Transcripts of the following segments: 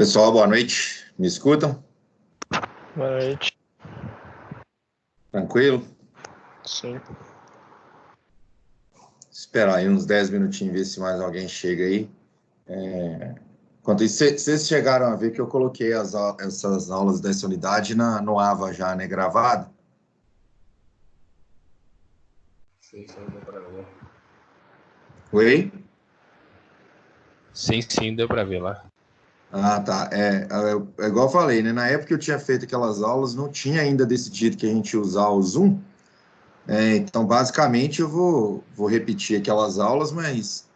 Pessoal, boa noite. Me escutam? Boa noite. Tranquilo? Sim. Esperar aí uns 10 minutinhos, ver se mais alguém chega aí. Enquanto isso, vocês chegaram a ver que eu coloquei essas aulas dessa unidade no AVA já, né, gravado? Sim, deu pra ver. Oi? Sim, deu pra ver lá. Ah, tá. É igual eu falei, né? Na época que eu tinha feito aquelas aulas, não tinha ainda decidido que a gente ia usar o Zoom. Então, basicamente, eu vou repetir aquelas aulas, mas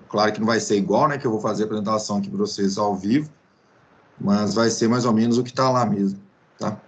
claro que não vai ser igual, né? Que eu vou fazer a apresentação aqui para vocês ao vivo, mas vai ser mais ou menos o que está lá mesmo, tá?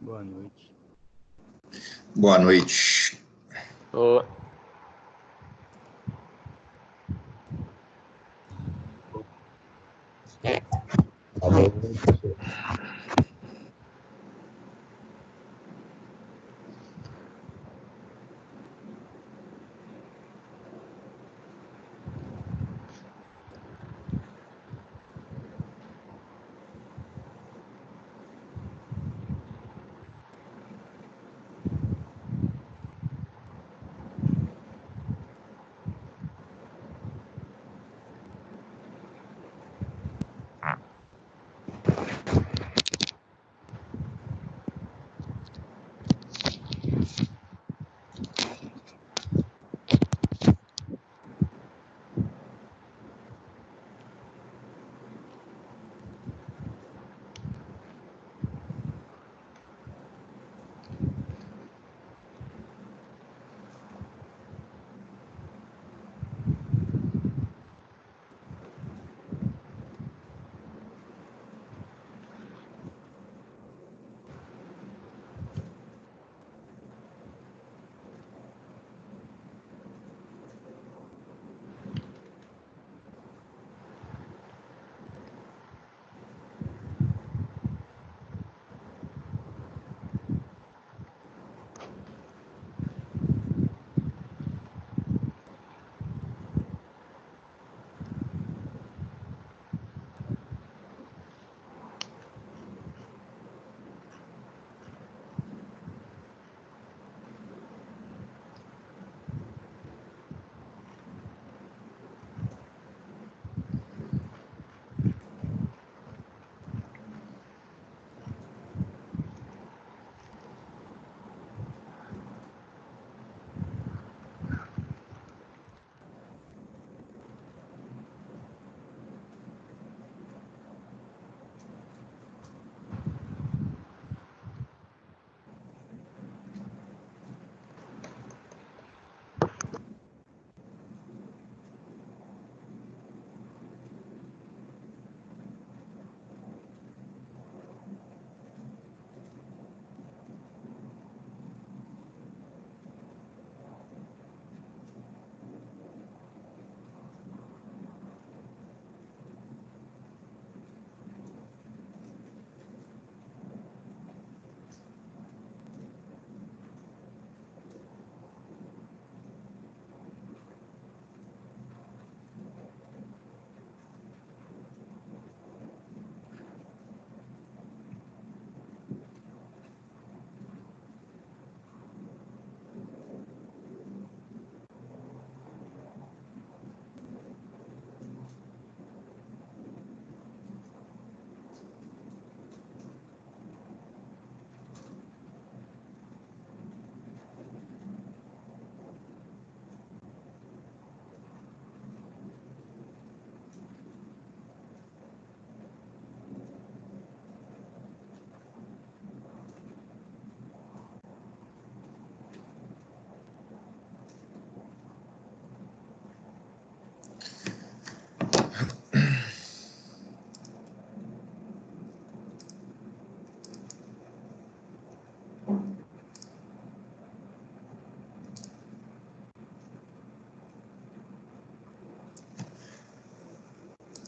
Boa noite. Boa noite. Ô,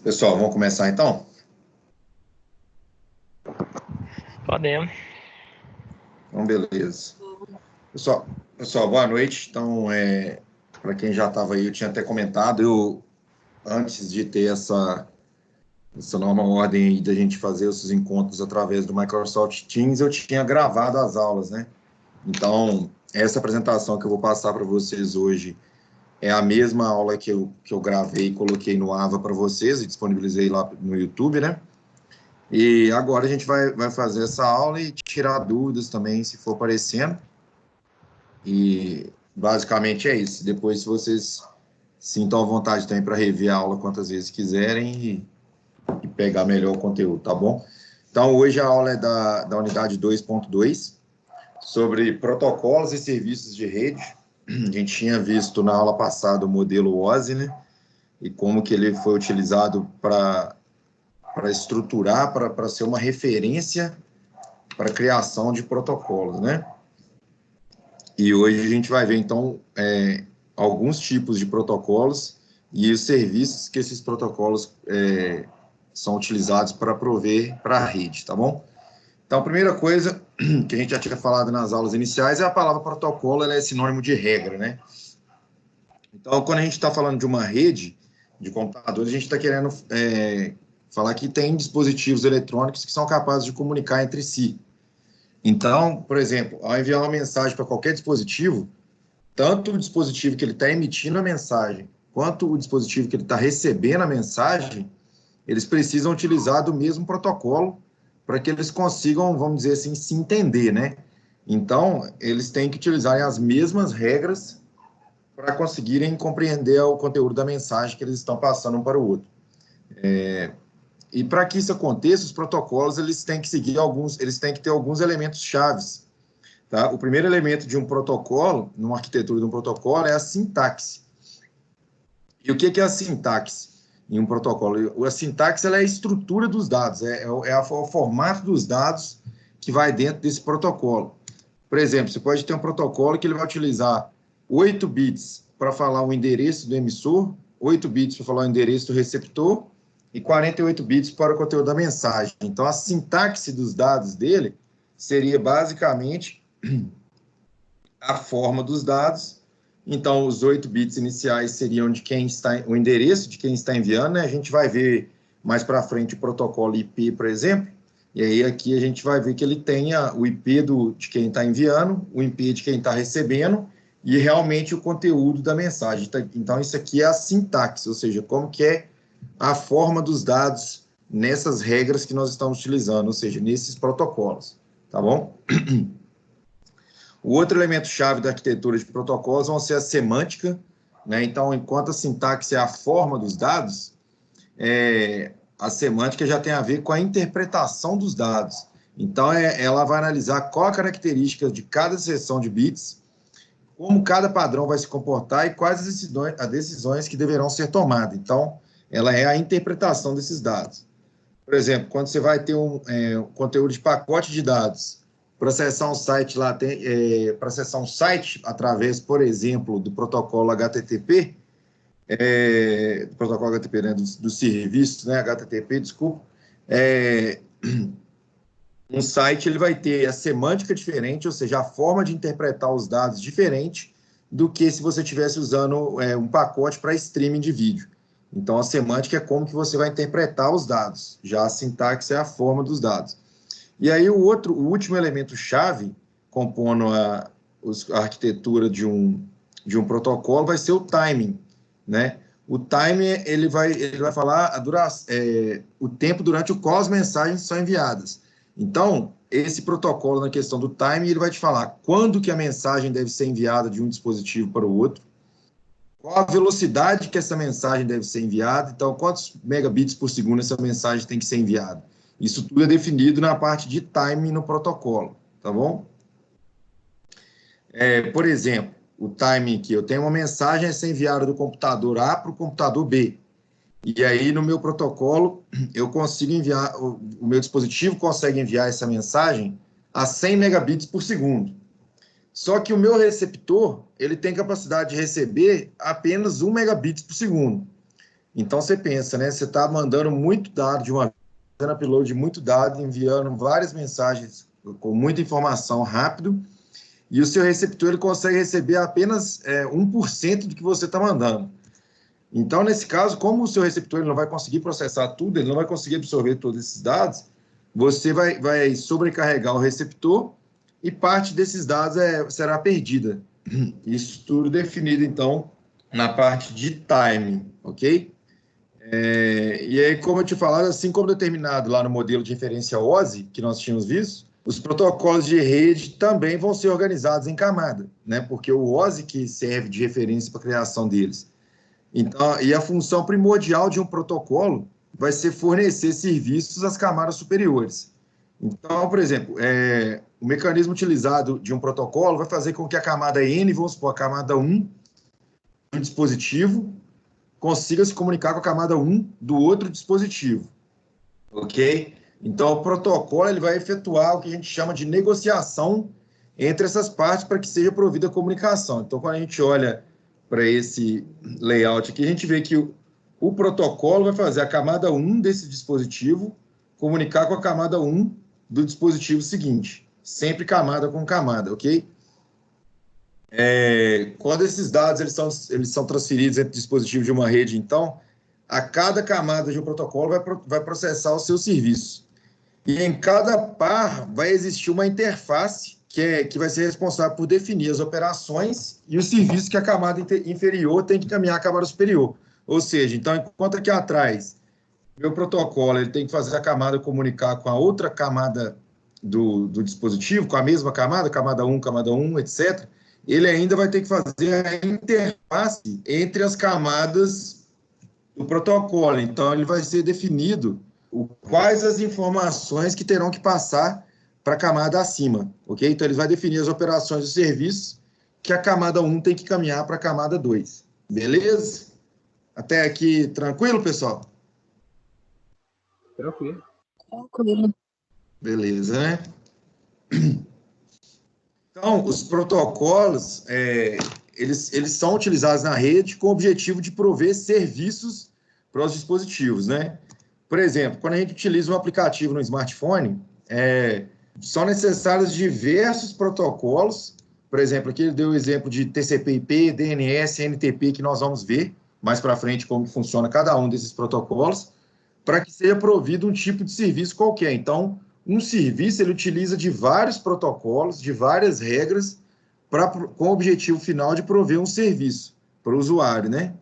Pessoal, vamos começar então? podemos. Então, beleza. Pessoal, boa noite. Então, para quem já estava aí, eu tinha até comentado, antes de ter essa nova ordem aí da gente fazer esses encontros através do Microsoft Teams, eu tinha gravado as aulas, né? Então, essa apresentação que eu vou passar para vocês hoje é a mesma aula que eu gravei e coloquei no AVA para vocês e disponibilizei lá no YouTube, né? E agora a gente vai fazer essa aula e tirar dúvidas também, se for aparecendo. E basicamente é isso. Depois, se vocês sintam à vontade também para rever a aula quantas vezes quiserem e pegar melhor o conteúdo, tá bom? Então, hoje a aula é da unidade 2.2, sobre protocolos e serviços de rede. A gente tinha visto na aula passada o modelo OSI, né? E como que ele foi utilizado para estruturar, para ser uma referência para a criação de protocolos, né? E hoje a gente vai ver, então, alguns tipos de protocolos e os serviços que esses protocolos são utilizados para prover para a rede, tá bom? Então, a primeira coisa que a gente já tinha falado nas aulas iniciais é a palavra protocolo, ela é sinônimo de regra, né? Então, quando a gente está falando de uma rede de computadores, a gente está querendo falar que tem dispositivos eletrônicos que são capazes de comunicar entre si. Então, por exemplo, ao enviar uma mensagem para qualquer dispositivo, tanto o dispositivo que ele está emitindo a mensagem, quanto o dispositivo que ele está recebendo a mensagem, eles precisam utilizar do mesmo protocolo para que eles consigam, vamos dizer assim, se entender, né? Então, eles têm que utilizar as mesmas regras para conseguirem compreender o conteúdo da mensagem que eles estão passando um para o outro. E para que isso aconteça, os protocolos eles têm que seguir eles têm que ter alguns elementos chaves. Tá? O primeiro elemento de um protocolo, numa arquitetura de um protocolo, é a sintaxe. E o que é a sintaxe em um protocolo? A sintaxe ela é a estrutura dos dados, o formato dos dados que vai dentro desse protocolo. Por exemplo, você pode ter um protocolo que ele vai utilizar 8 bits para falar o endereço do emissor, 8 bits para falar o endereço do receptor e 48 bits para o conteúdo da mensagem. Então, a sintaxe dos dados dele seria basicamente a forma dos dados. Então, os 8 bits iniciais seriam de quem está, o endereço de quem está enviando, né? A gente vai ver mais para frente o protocolo IP, por exemplo, e aí aqui a gente vai ver que ele tem o IP de quem está enviando, o IP de quem está recebendo, e realmente o conteúdo da mensagem. Então, isso aqui é a sintaxe, ou seja, como que é a forma dos dados nessas regras que nós estamos utilizando, ou seja, nesses protocolos, tá bom? O outro elemento-chave da arquitetura de protocolos vão ser a semântica, né? Então, enquanto a sintaxe é a forma dos dados, a semântica já tem a ver com a interpretação dos dados. Então, ela vai analisar qual a característica de cada seção de bits, como cada padrão vai se comportar e quais as decisões que deverão ser tomadas. Então, ela é a interpretação desses dados. Por exemplo, quando você vai ter um conteúdo de pacote de dados, para acessar um site lá, para acessar um site através, por exemplo, do protocolo HTTP, do protocolo HTTP, né, do serviço, né, HTTP, desculpa, um site ele vai ter a semântica diferente, ou seja, a forma de interpretar os dados diferente do que se você estivesse usando um pacote para streaming de vídeo. Então, a semântica é como que você vai interpretar os dados, já a sintaxe é a forma dos dados. E aí, o último elemento-chave, compondo a arquitetura de um protocolo, vai ser o timing, né? O timing, ele vai falar o tempo durante o qual as mensagens são enviadas. Então, esse protocolo, na questão do timing, ele vai te falar quando que a mensagem deve ser enviada de um dispositivo para o outro, qual a velocidade que essa mensagem deve ser enviada, então, quantos megabits por segundo essa mensagem tem que ser enviada. Isso tudo é definido na parte de timing no protocolo, tá bom? Por exemplo, o timing aqui, eu tenho uma mensagem a ser enviada do computador A para o computador B. E aí, no meu protocolo, eu consigo enviar, o meu dispositivo consegue enviar essa mensagem a 100 megabits por segundo. Só que o meu receptor, ele tem capacidade de receber apenas 1 megabits por segundo. Então, você pensa, né? Você está mandando muito dado de uma vez, fazendo upload de muito dado, enviando várias mensagens com muita informação rápido, e o seu receptor ele consegue receber apenas 1% do que você está mandando. Então, nesse caso, como o seu receptor ele não vai conseguir processar tudo, ele não vai conseguir absorver todos esses dados, você vai sobrecarregar o receptor e parte desses dados será perdida. Isso tudo definido, então, na parte de timing, ok? E aí, como eu te falava, assim como determinado lá no modelo de referência OSI, que nós tínhamos visto, os protocolos de rede também vão ser organizados em camada, né? Porque o OSI que serve de referência para a criação deles. Então, e a função primordial de um protocolo vai ser fornecer serviços às camadas superiores. Então, por exemplo, o mecanismo utilizado de um protocolo vai fazer com que a camada N, vamos supor, a camada 1 do dispositivo, consiga se comunicar com a camada 1 do outro dispositivo, ok? Então, o protocolo ele vai efetuar o que a gente chama de negociação entre essas partes para que seja provida a comunicação. Então, quando a gente olha para esse layout aqui, a gente vê que o protocolo vai fazer a camada 1 desse dispositivo comunicar com a camada 1 do dispositivo seguinte. Sempre camada com camada, ok? Quando esses dados eles são transferidos entre dispositivos de uma rede, então, a cada camada de um protocolo vai processar o seu serviço. E em cada par vai existir uma interface que vai ser responsável por definir as operações e os serviços que a camada inferior tem que caminhar à camada superior. Ou seja, então, enquanto aqui atrás, meu protocolo ele tem que fazer a camada comunicar com a outra camada do dispositivo, com a mesma camada 1, etc., ele ainda vai ter que fazer a interface entre as camadas do protocolo. Então, ele vai ser definido quais as informações que terão que passar para a camada acima, ok? Então, ele vai definir as operações do serviço que a camada 1 tem que caminhar para a camada 2. Beleza? Até aqui, tranquilo, pessoal? Tranquilo. Tranquilo. Beleza, né? Então, os protocolos, eles são utilizados na rede com o objetivo de prover serviços para os dispositivos, né? Por exemplo, quando a gente utiliza um aplicativo no smartphone, são necessários diversos protocolos. Por exemplo, aqui ele deu o exemplo de TCP/IP, DNS, NTP, que nós vamos ver mais para frente como funciona cada um desses protocolos, para que seja provido um tipo de serviço qualquer. Então, um serviço ele utiliza de vários protocolos, de várias regras, com o objetivo final de prover um serviço para o usuário, né?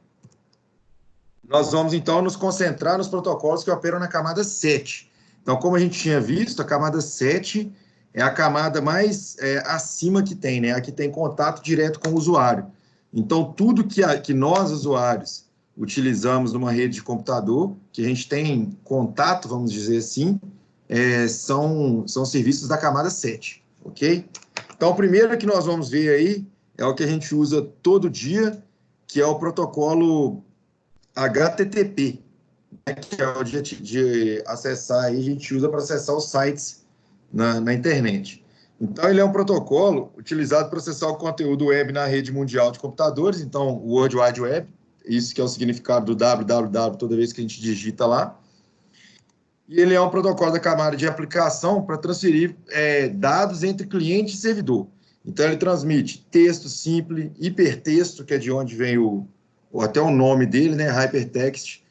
Nós vamos, então, nos concentrar nos protocolos que operam na camada 7. Então, como a gente tinha visto, a camada 7 é a camada mais acima que tem, né? A que tem contato direto com o usuário. Então, tudo que nós, usuários, utilizamos numa rede de computador, que a gente tem contato, vamos dizer assim, são serviços da camada 7, ok? Então, o primeiro que nós vamos ver aí é o que a gente usa todo dia, que é o protocolo HTTP, né, que é o de acessar, aí a gente usa para acessar os sites na internet. Então, ele é um protocolo utilizado para acessar o conteúdo web na rede mundial de computadores, então, o World Wide Web, isso que é o significado do www toda vez que a gente digita lá. E ele é um protocolo da camada de aplicação para transferir dados entre cliente e servidor. Então, ele transmite texto simples, hipertexto, que é de onde vem até o nome dele, né? Hypertext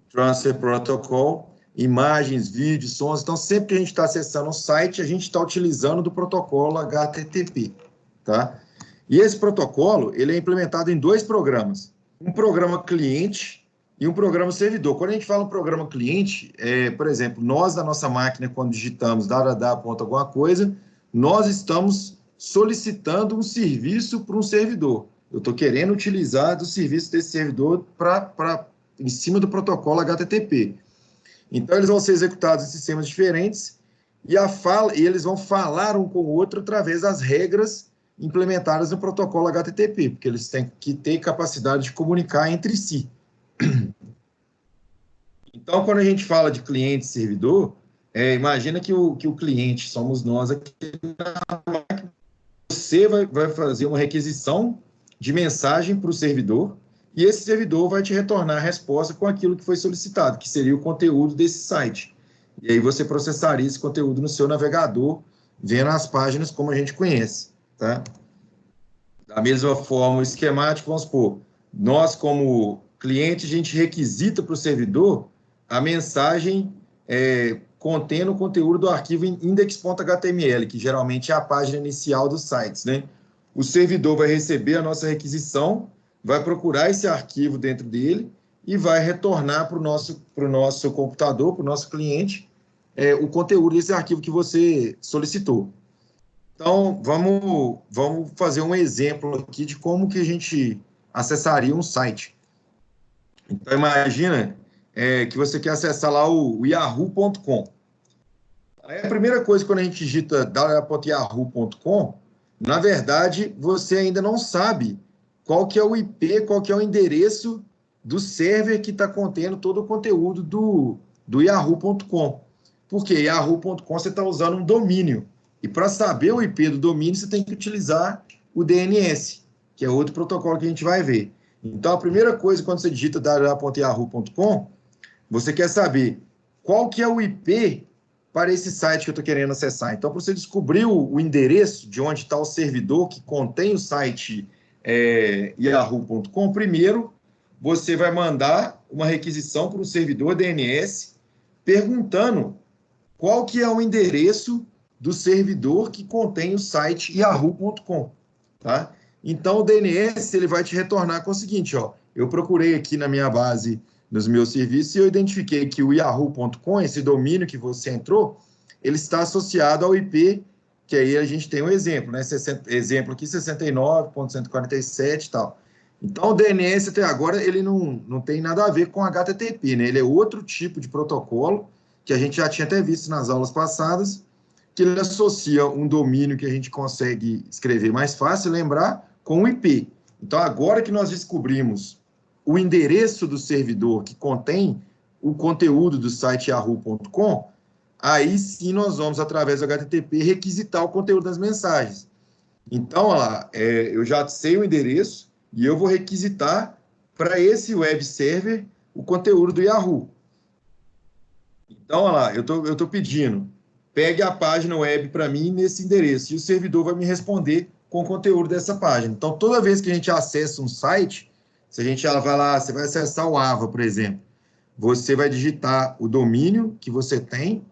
Transfer Protocol, imagens, vídeos, sons. Então, sempre que a gente está acessando um site, a gente está utilizando do protocolo HTTP, tá? E esse protocolo, ele é implementado em 2 programas. Um programa cliente e um programa servidor. Quando a gente fala um programa cliente, por exemplo, nós na nossa máquina, quando digitamos www. alguma coisa, nós estamos solicitando um serviço para um servidor. Eu estou querendo utilizar do serviço desse servidor em cima do protocolo HTTP. Então, eles vão ser executados em sistemas diferentes e eles vão falar um com o outro através das regras implementadas no protocolo HTTP, porque eles têm que ter capacidade de comunicar entre si. Então, quando a gente fala de cliente e servidor, imagina que o cliente somos nós aqui na máquina. Você vai fazer uma requisição de mensagem para o servidor e esse servidor vai te retornar a resposta com aquilo que foi solicitado, que seria o conteúdo desse site. E aí você processaria esse conteúdo no seu navegador, vendo as páginas como a gente conhece, tá? Da mesma forma, o esquemático, vamos supor, nós como cliente, a gente requisita para o servidor a mensagem contendo o conteúdo do arquivo index.html, que geralmente é a página inicial dos sites, né? O servidor vai receber a nossa requisição, vai procurar esse arquivo dentro dele e vai retornar para o nosso computador, para o nosso cliente, o conteúdo desse arquivo que você solicitou. Então, vamos fazer um exemplo aqui de como que a gente acessaria um site. Então, imagina que você quer acessar lá o yahoo.com. A primeira coisa, quando a gente digita www.yahoo.com, na verdade, você ainda não sabe qual que é o IP, qual que é o endereço do server que está contendo todo o conteúdo do yahoo.com. Porque yahoo.com você está usando um domínio. E para saber o IP do domínio, você tem que utilizar o DNS, que é outro protocolo que a gente vai ver. Então, a primeira coisa, quando você digita www.yahoo.com, você quer saber qual que é o IP para esse site que eu estou querendo acessar. Então, para você descobrir o endereço de onde está o servidor que contém o site yahoo.com, primeiro você vai mandar uma requisição para o servidor DNS perguntando qual que é o endereço do servidor que contém o site yahoo.com, tá? Então, o DNS ele vai te retornar com o seguinte, ó, eu procurei aqui na minha base, nos meus serviços, e eu identifiquei que o yahoo.com, esse domínio que você entrou, ele está associado ao IP, que aí a gente tem um exemplo, né? Exemplo aqui, 69.147 e tal. Então, o DNS até agora, ele não tem nada a ver com HTTP, né? Ele é outro tipo de protocolo, que a gente já tinha até visto nas aulas passadas, que ele associa um domínio que a gente consegue escrever mais fácil, lembrar, com o IP. Então, agora que nós descobrimos o endereço do servidor que contém o conteúdo do site yahoo.com, aí sim nós vamos, através do HTTP, requisitar o conteúdo das mensagens. Então, olha lá, eu já sei o endereço e eu vou requisitar para esse web server o conteúdo do Yahoo. Então, olha lá, eu tô pedindo, pegue a página web para mim nesse endereço, e o servidor vai me responder com o conteúdo dessa página. Então, toda vez que a gente acessa um site, se a gente vai lá, você vai acessar o AVA, por exemplo, você vai digitar o domínio que você tem,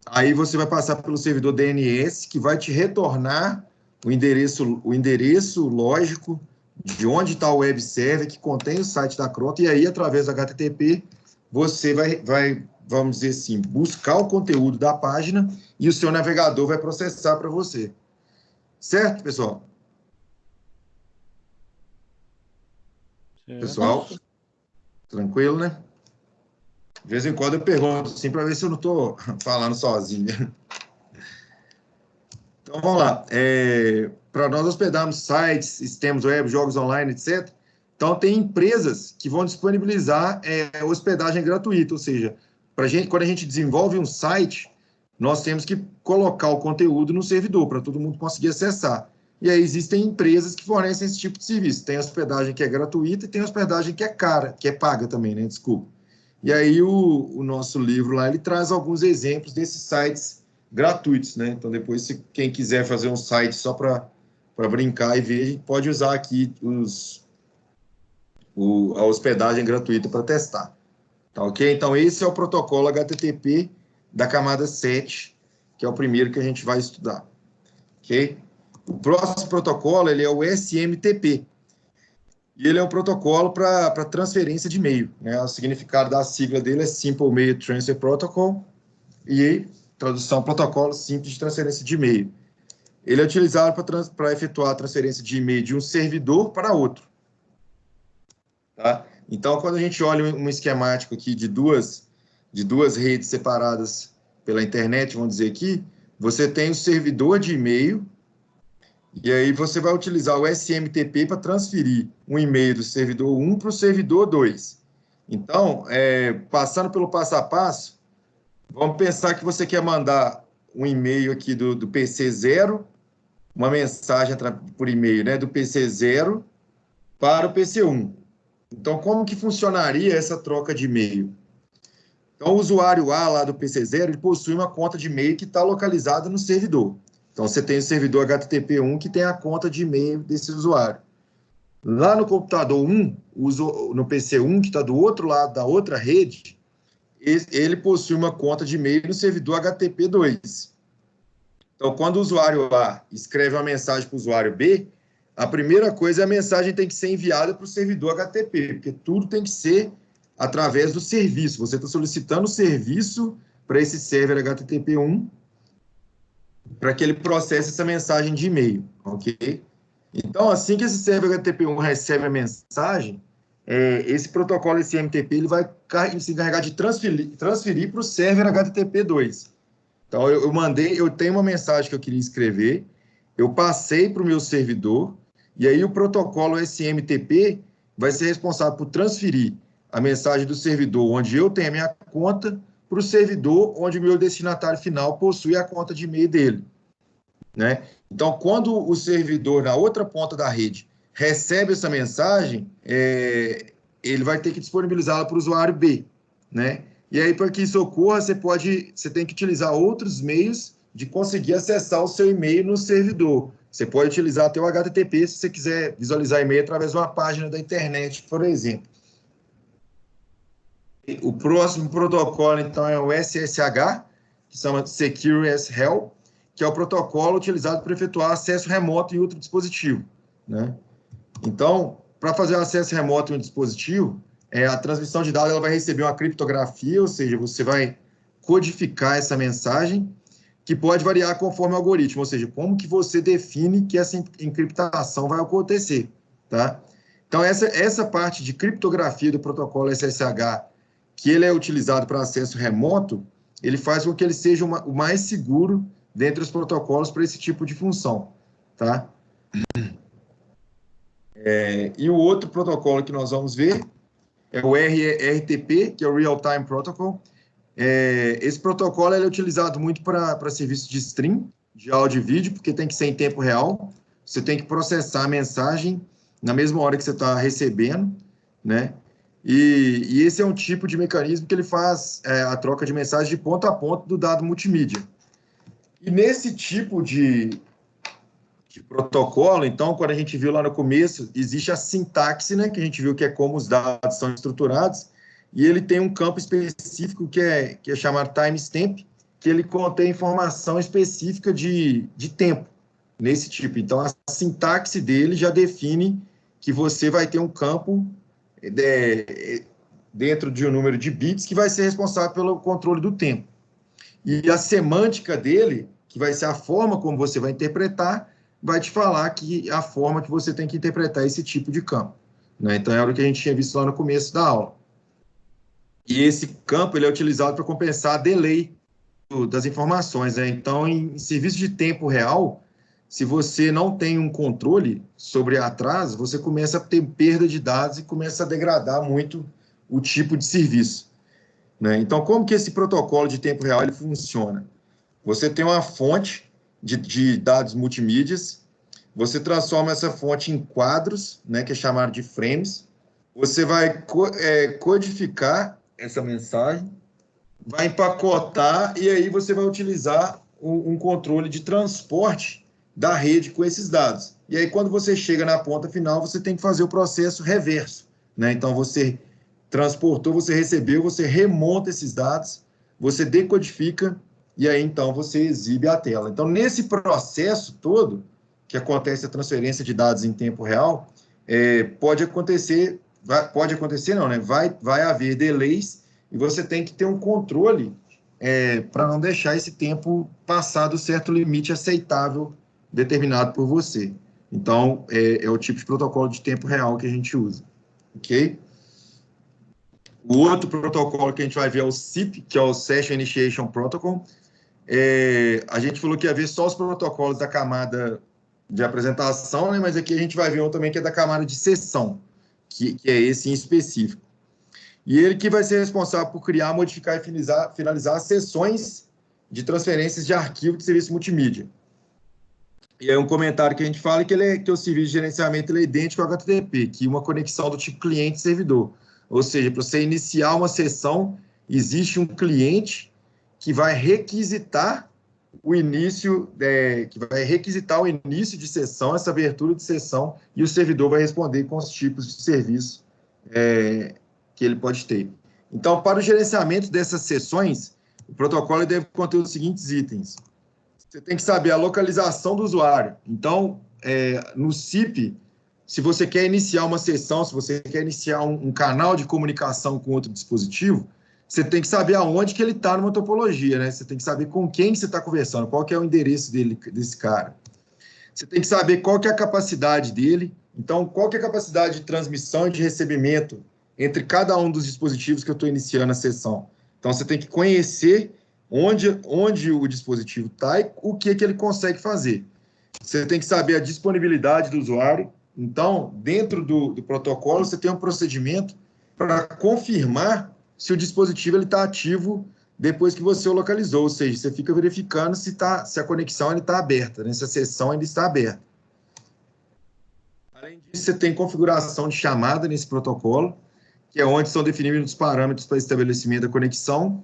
aí você vai passar pelo servidor DNS, que vai te retornar o endereço lógico de onde está o web server que contém o site da Croton, e aí, através do HTTP, você vai, vamos dizer assim, buscar o conteúdo da página e o seu navegador vai processar para você. Certo, pessoal? Pessoal, tranquilo, né? De vez em quando eu pergunto, assim, para ver se eu não estou falando sozinho. Então, vamos lá. Para nós hospedarmos sites, sistemas web, jogos online, etc., então tem empresas que vão disponibilizar hospedagem gratuita, ou seja, quando a gente desenvolve um site, nós temos que colocar o conteúdo no servidor para todo mundo conseguir acessar. E aí existem empresas que fornecem esse tipo de serviço. Tem hospedagem que é gratuita e tem hospedagem que é cara, que é paga também, né? Desculpa. E aí o nosso livro lá, ele traz alguns exemplos desses sites gratuitos, né? Então depois, se quem quiser fazer um site só para brincar e ver, a gente pode usar aqui a hospedagem gratuita para testar. Tá ok? Então esse é o protocolo HTTP da camada 7, que é o primeiro que a gente vai estudar. Ok? O próximo protocolo, ele é o SMTP. E ele é um protocolo para transferência de e-mail, né? O significado da sigla dele é Simple Mail Transfer Protocol, e tradução, protocolo simples de transferência de e-mail. Ele é utilizado para efetuar a transferência de e-mail de um servidor para outro. Tá? Então, quando a gente olha um esquemático aqui de duas redes separadas pela internet, vamos dizer aqui, você tem o servidor de e-mail, e aí você vai utilizar o SMTP para transferir um e-mail do servidor 1 para o servidor 2. Então, passando pelo passo a passo, vamos pensar que você quer mandar um e-mail aqui do PC 0, uma mensagem por e-mail, né, do PC 0 para o PC 1. Então, como que funcionaria essa troca de e-mail? Então, o usuário A lá do PC 0, ele possui uma conta de e-mail que está localizada no servidor. Então, você tem o servidor HTTP1 que tem a conta de e-mail desse usuário. Lá no computador 1, no PC 1, que está do outro lado da outra rede, ele possui uma conta de e-mail no servidor HTTP2. Então, quando o usuário A escreve uma mensagem para o usuário B, a primeira coisa é a mensagem tem que ser enviada para o servidor HTTP, porque tudo tem que ser através do serviço. Você está solicitando o serviço para esse server HTTP1 para que ele processe essa mensagem de e-mail, ok? Então, assim que esse server HTTP1 recebe a mensagem, esse protocolo SMTP ele vai se encarregar de transferir para o server HTTP2. Então, eu tenho uma mensagem que eu queria escrever, eu passei para o meu servidor, e aí o protocolo SMTP vai ser responsável por transferir a mensagem do servidor onde eu tenho a minha conta para o servidor onde o meu destinatário final possui a conta de e-mail dele, né? Então, quando o servidor na outra ponta da rede recebe essa mensagem, ele vai ter que disponibilizá-la para o usuário B, né? E aí, para que isso ocorra, você tem que utilizar outros meios de conseguir acessar o seu e-mail no servidor. Você pode utilizar até o HTTP se você quiser visualizar e-mail através de uma página da internet, por exemplo. O próximo protocolo, então, é o SSH, que chama Secure as Hell, que é o protocolo utilizado para efetuar acesso remoto em outro dispositivo, né? Então, para fazer acesso remoto em um dispositivo, a transmissão de dados ela vai receber uma criptografia, ou seja, você vai codificar essa mensagem, que pode variar conforme o algoritmo, ou seja, como que você define que essa encriptação vai acontecer, tá? Então, essa parte de criptografia do protocolo SSH, que ele é utilizado para acesso remoto, ele faz com que ele seja o mais seguro dentre os protocolos para esse tipo de função, tá? E o outro protocolo que nós vamos ver é o RTP, que é o Real Time Protocol. Esse protocolo é utilizado muito para serviços de stream, de áudio e vídeo, porque tem que ser em tempo real. Você tem que processar a mensagem na mesma hora que você está recebendo, né? E esse é um tipo de mecanismo que ele faz a troca de mensagem de ponto a ponto do dado multimídia. E nesse tipo de protocolo, então, quando a gente viu lá no começo, existe a sintaxe, né, que a gente viu que é como os dados são estruturados, e ele tem um campo específico que é chamado timestamp, que ele contém informação específica de tempo, nesse tipo. Então, a sintaxe dele já define que você vai ter um campo dentro de um número de bits que vai ser responsável pelo controle do tempo. E a semântica dele, que vai ser a forma como você vai interpretar, vai te falar que a forma que você tem que interpretar esse tipo de campo, né? Então, era o que a gente tinha visto lá no começo da aula. E esse campo ele é utilizado para compensar delay das informações, né? Então, em serviço de tempo real, se você não tem um controle sobre atraso, você começa a ter perda de dados e começa a degradar muito o tipo de serviço, né? Então, como que esse protocolo de tempo real ele funciona? Você tem uma fonte de dados multimídias, você transforma essa fonte em quadros, né, que é chamado de frames, você vai codificar essa mensagem, vai empacotar e aí você vai utilizar um controle de transporte da rede com esses dados. E aí, quando você chega na ponta final, você tem que fazer o processo reverso, né? Então, você transportou, você recebeu, você remonta esses dados, você decodifica e aí, então, você exibe a tela. Então, nesse processo todo, que acontece a transferência de dados em tempo real, pode acontecer não, né? Vai haver delays e você tem que ter um controle para não deixar esse tempo passar do certo limite aceitável determinado por você. Então, é o tipo de protocolo de tempo real que a gente usa, ok? O outro protocolo que a gente vai ver é o SIP, que é o Session Initiation Protocol. A gente falou que ia ver só os protocolos da camada de apresentação, né? Mas aqui a gente vai ver um também que é da camada de sessão, que é esse em específico. E ele que vai ser responsável por criar, modificar e finalizar as sessões de transferências de arquivo de serviço multimídia. E aí um comentário que a gente fala é que o serviço de gerenciamento ele é idêntico ao HTTP, que uma conexão do tipo cliente-servidor. Ou seja, para você iniciar uma sessão, existe um cliente que vai requisitar o início de sessão, essa abertura de sessão, e o servidor vai responder com os tipos de serviço que ele pode ter. Então, para o gerenciamento dessas sessões, o protocolo deve conter os seguintes itens. Você tem que saber a localização do usuário. Então, no SIP, se você quer iniciar uma sessão, se você quer iniciar um canal de comunicação com outro dispositivo, você tem que saber aonde que ele está numa topologia, né? Você tem que saber com quem você está conversando, qual que é o endereço desse cara. Você tem que saber qual que é a capacidade dele. Então, qual que é a capacidade de transmissão e de recebimento entre cada um dos dispositivos que eu estou iniciando a sessão. Então, você tem que conhecer onde o dispositivo está e o que ele consegue fazer. Você tem que saber a disponibilidade do usuário. Então, dentro do protocolo, você tem um procedimento para confirmar se o dispositivo está ativo depois que você o localizou, ou seja, você fica verificando se a conexão está aberta, né? Se a sessão ainda está aberta. Além disso, você tem configuração de chamada nesse protocolo, que é onde são definidos os parâmetros para estabelecimento da conexão,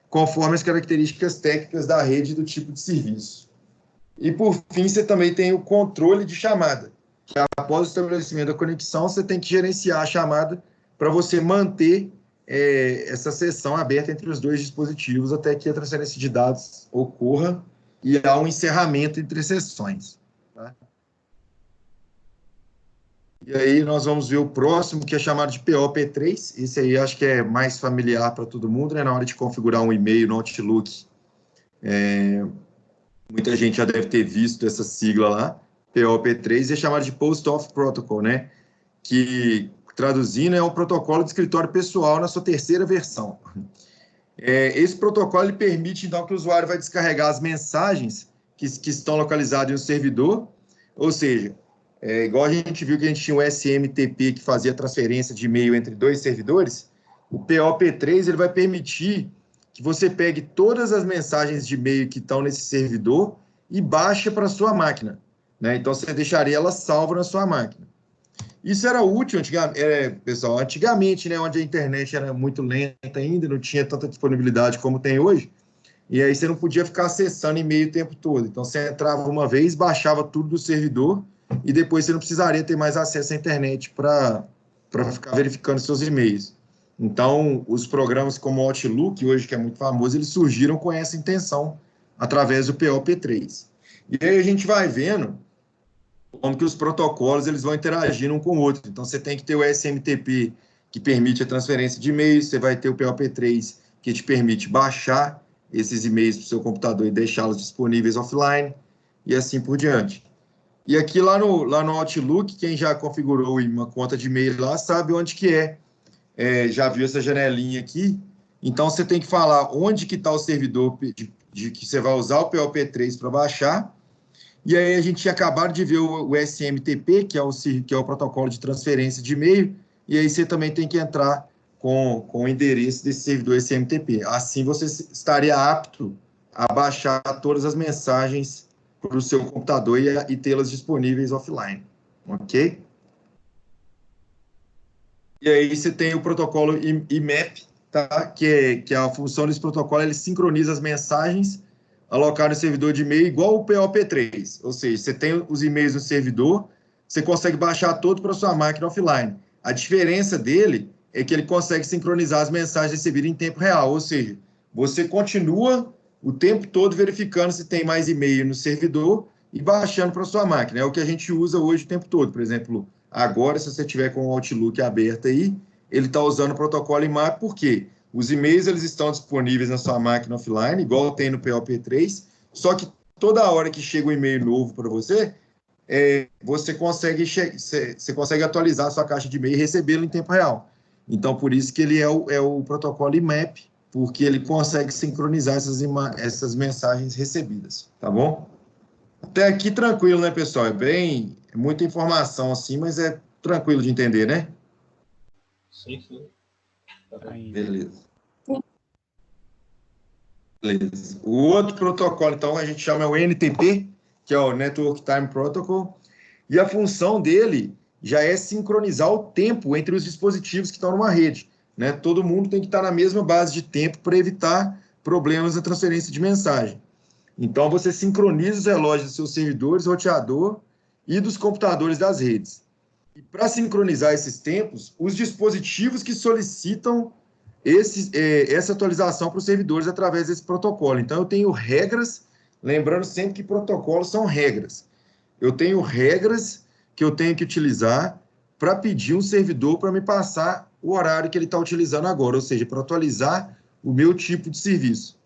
conforme as características técnicas da rede e do tipo de serviço. E, por fim, você também tem o controle de chamada, que após o estabelecimento da conexão, você tem que gerenciar a chamada para você manter essa sessão aberta entre os dois dispositivos até que a transferência de dados ocorra e há um encerramento entre sessões. Tá? E aí nós vamos ver o próximo, que é chamado de POP3. Esse aí acho que é mais familiar para todo mundo, né? Na hora de configurar um e-mail no Outlook. Muita gente já deve ter visto essa sigla lá, POP3, é chamado de Post Office Protocol, né? Que, traduzindo, é um protocolo de escritório pessoal na sua terceira versão. Esse protocolo ele permite, então, que o usuário vai descarregar as mensagens que estão localizadas em um servidor, ou seja, igual a gente viu que a gente tinha o SMTP que fazia transferência de e-mail entre dois servidores, o POP3 ele vai permitir que você pegue todas as mensagens de e-mail que estão nesse servidor e baixe para a sua máquina, né? Então, você deixaria ela salva na sua máquina. Isso era útil, pessoal, antigamente, né, onde a internet era muito lenta ainda, não tinha tanta disponibilidade como tem hoje, e aí você não podia ficar acessando e-mail o tempo todo. Então, você entrava uma vez, baixava tudo do servidor, e depois você não precisaria ter mais acesso à internet para ficar verificando seus e-mails. Então, os programas como o Outlook, hoje que é muito famoso, eles surgiram com essa intenção, através do POP3. E aí a gente vai vendo como que os protocolos eles vão interagir um com o outro. Então, você tem que ter o SMTP, que permite a transferência de e-mails, você vai ter o POP3, que te permite baixar esses e-mails para o seu computador e deixá-los disponíveis offline, e assim por diante. E aqui lá no Outlook, quem já configurou uma conta de e-mail lá sabe onde que já viu essa janelinha aqui. Então, você tem que falar onde que está o servidor de que você vai usar o POP3 para baixar. E aí a gente tinha acabado de ver o SMTP, que é o protocolo de transferência de e-mail, e aí você também tem que entrar com o endereço desse servidor SMTP. Assim você estaria apto a baixar todas as mensagens para o seu computador e tê-las disponíveis offline, ok? E aí você tem o protocolo IMAP, tá? que é a função desse protocolo, ele sincroniza as mensagens alocar no servidor de e-mail igual o POP3, ou seja, você tem os e-mails no servidor, você consegue baixar todo para sua máquina offline. A diferença dele é que ele consegue sincronizar as mensagens recebidas em tempo real, ou seja, você continua o tempo todo verificando se tem mais e-mail no servidor e baixando para sua máquina. É o que a gente usa hoje o tempo todo. Por exemplo, agora, se você tiver com o Outlook aberto aí, ele está usando o protocolo IMAP, por quê? Os e-mails eles estão disponíveis na sua máquina offline, igual tem no POP3, só que toda hora que chega um e-mail novo para você, você consegue atualizar a sua caixa de e-mail e recebê-lo em tempo real. Então, por isso que ele é o protocolo IMAP, porque ele consegue sincronizar essas mensagens recebidas, tá bom? Até aqui tranquilo, né, pessoal? É muita informação assim, mas é tranquilo de entender, né? Sim, sim. Beleza. Beleza. O outro protocolo, então, a gente chama o NTP, que é o Network Time Protocol, e a função dele já é sincronizar o tempo entre os dispositivos que estão numa rede, né? Todo mundo tem que estar na mesma base de tempo para evitar problemas na transferência de mensagem. Então, você sincroniza os relógios dos seus servidores, roteador e dos computadores das redes. E para sincronizar esses tempos, os dispositivos que solicitam essa atualização para os servidores através desse protocolo. Então, eu tenho regras, lembrando sempre que protocolos são regras. Eu tenho regras que eu tenho que utilizar para pedir um servidor para me passar o horário que ele está utilizando agora, ou seja, para atualizar o meu tipo de serviço.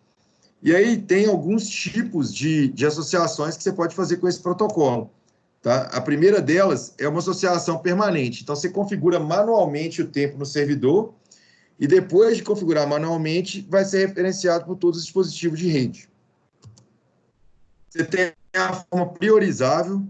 E aí tem alguns tipos de associações que você pode fazer com esse protocolo. Tá? A primeira delas é uma associação permanente. Então, você configura manualmente o tempo no servidor e depois de configurar manualmente, vai ser referenciado por todos os dispositivos de rede. Você tem a forma priorizável,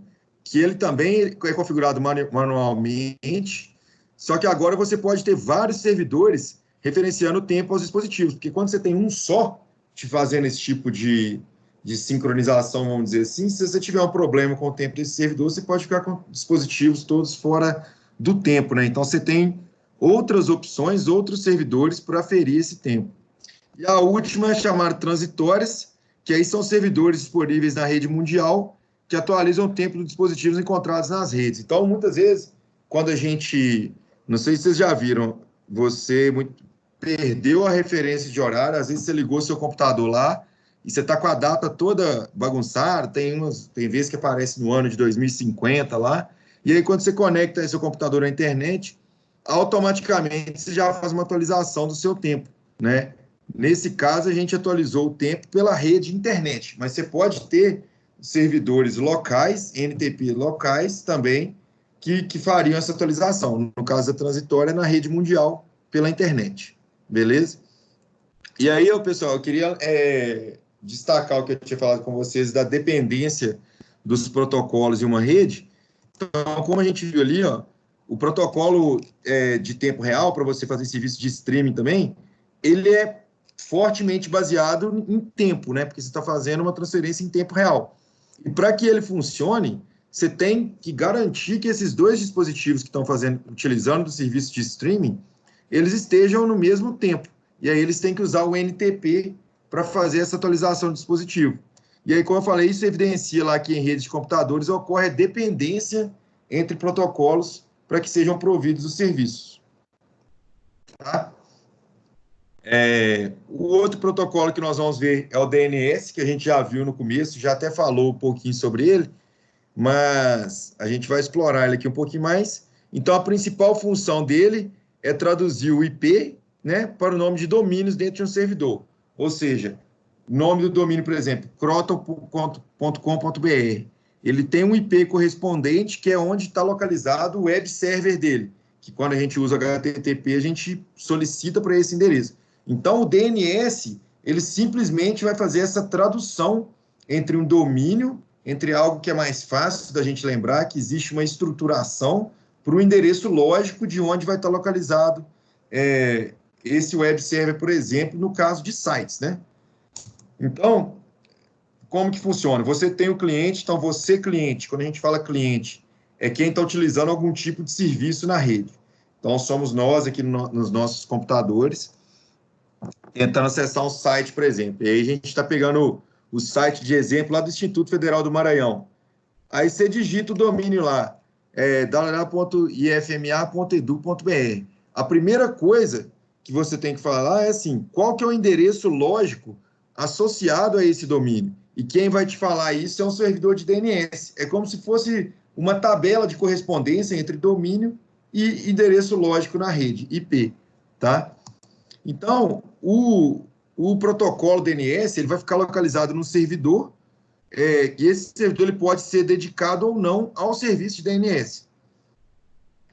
que ele também é configurado manualmente, só que agora você pode ter vários servidores referenciando o tempo aos dispositivos, porque quando você tem um só te fazendo esse tipo de sincronização, vamos dizer assim, se você tiver um problema com o tempo desse servidor, você pode ficar com dispositivos todos fora do tempo, né? Então, você tem outras opções, outros servidores para aferir esse tempo. E a última é chamada transitórias, que aí são servidores disponíveis na rede mundial que atualizam o tempo dos dispositivos encontrados nas redes. Então, muitas vezes, quando a gente... Não sei se vocês já viram, você perdeu a referência de horário, às vezes você ligou seu computador lá e você está com a data toda bagunçada, tem vezes que aparece no ano de 2050 lá, e aí quando você conecta seu computador à internet, automaticamente você já faz uma atualização do seu tempo, né? Nesse caso, a gente atualizou o tempo pela rede internet, mas você pode ter servidores locais, NTP locais também, que fariam essa atualização. No caso da transitória, na rede mundial, pela internet. Beleza? E aí, pessoal, eu queria destacar o que eu tinha falado com vocês da dependência dos protocolos em uma rede. Então, como a gente viu ali, ó, o protocolo de tempo real, para você fazer serviço de streaming também, ele é fortemente baseado em tempo, né? Porque você está fazendo uma transferência em tempo real. E para que ele funcione, você tem que garantir que esses dois dispositivos que estão utilizando o serviço de streaming, eles estejam no mesmo tempo. E aí eles têm que usar o NTP para fazer essa atualização do dispositivo. E aí, como eu falei, isso evidencia lá que em redes de computadores ocorre a dependência entre protocolos para que sejam providos os serviços. Tá? O outro protocolo que nós vamos ver é o DNS, que a gente já viu no começo, já até falou um pouquinho sobre ele, mas a gente vai explorar ele aqui um pouquinho mais. Então, a principal função dele é traduzir o IP, né, para o nome de domínios dentro de um servidor. Ou seja, nome do domínio, por exemplo, croton.com.br. Ele tem um IP correspondente, que é onde está localizado o web server dele, que quando a gente usa HTTP, a gente solicita para esse endereço. Então, o DNS, ele simplesmente vai fazer essa tradução entre um domínio, entre algo que é mais fácil da gente lembrar, que existe uma estruturação para o endereço lógico de onde vai estar localizado esse web server, por exemplo, no caso de sites, né? Então, como que funciona? Você tem o cliente, então você, cliente, quando a gente fala cliente, é quem está utilizando algum tipo de serviço na rede. Então, somos nós aqui nos nossos computadores, tentando acessar um site, por exemplo. E aí a gente está pegando o site de exemplo lá do Instituto Federal do Maranhão. Aí você digita o domínio lá, www.ifma.edu.br. A primeira coisa que você tem que falar é assim, qual que é o endereço lógico associado a esse domínio? E quem vai te falar isso é um servidor de DNS. É como se fosse uma tabela de correspondência entre domínio e endereço lógico na rede, IP, tá? Então, o protocolo DNS ele vai ficar localizado no servidor, e esse servidor ele pode ser dedicado ou não ao serviço de DNS.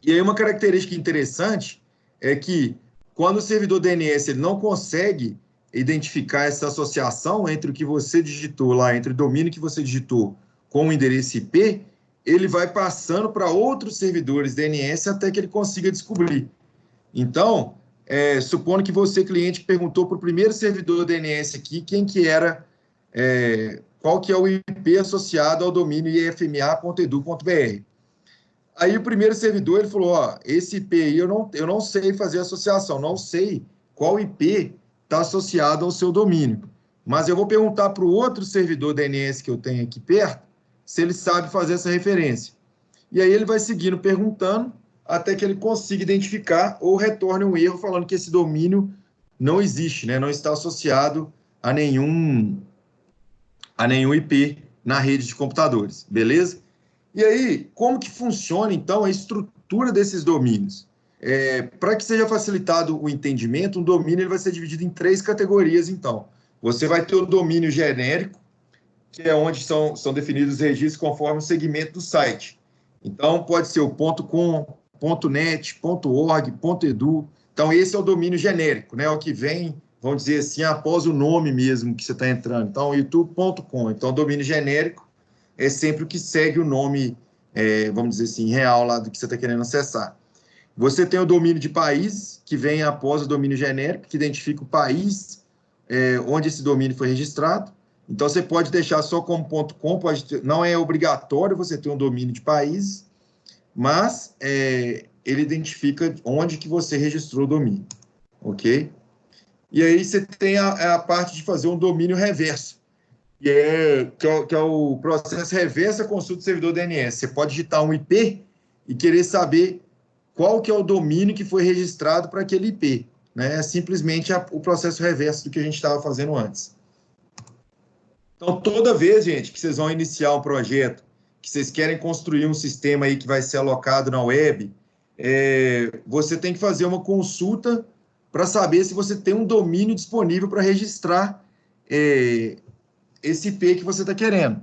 E aí uma característica interessante é que quando o servidor DNS ele não consegue identificar essa associação entre o que você digitou lá, entre o domínio que você digitou com o endereço IP, ele vai passando para outros servidores DNS até que ele consiga descobrir. Então, supondo que você, cliente, perguntou para o primeiro servidor DNS aqui quem que era, qual que é o IP associado ao domínio ifma.edu.br. Aí o primeiro servidor ele falou, ó, esse IP aí eu não sei fazer associação, não sei qual IP está associado ao seu domínio. Mas eu vou perguntar para o outro servidor DNS que eu tenho aqui perto, se ele sabe fazer essa referência. E aí ele vai seguindo perguntando, até que ele consiga identificar ou retorne um erro falando que esse domínio não existe, né? Não está associado a nenhum IP na rede de computadores, beleza? E aí, como que funciona, então, a estrutura desses domínios? Para que seja facilitado o entendimento, um domínio ele vai ser dividido em 3 categorias, então. Você vai ter o domínio genérico, que é onde são definidos os registros conforme o segmento do site. Então, pode ser o .com, .net, .org, .edu. Então, esse é o domínio genérico, né? O que vem, vamos dizer assim, após o nome mesmo que você está entrando. Então, youtube.com. Então, o domínio genérico é sempre o que segue o nome, vamos dizer assim, real lá do que você está querendo acessar. Você tem o domínio de país, que vem após o domínio genérico, que identifica o país onde esse domínio foi registrado. Então, você pode deixar só como .com, não é obrigatório você ter um domínio de país, mas ele identifica onde que você registrou o domínio, ok? E aí você tem a parte de fazer um domínio reverso, que é o processo reverso da consulta do servidor DNS. Você pode digitar um IP e querer saber qual que é o domínio que foi registrado para aquele IP. Né? É simplesmente o processo reverso do que a gente estava fazendo antes. Então, toda vez, gente, que vocês vão iniciar um projeto, que vocês querem construir um sistema aí que vai ser alocado na web, você tem que fazer uma consulta para saber se você tem um domínio disponível para registrar esse IP que você está querendo.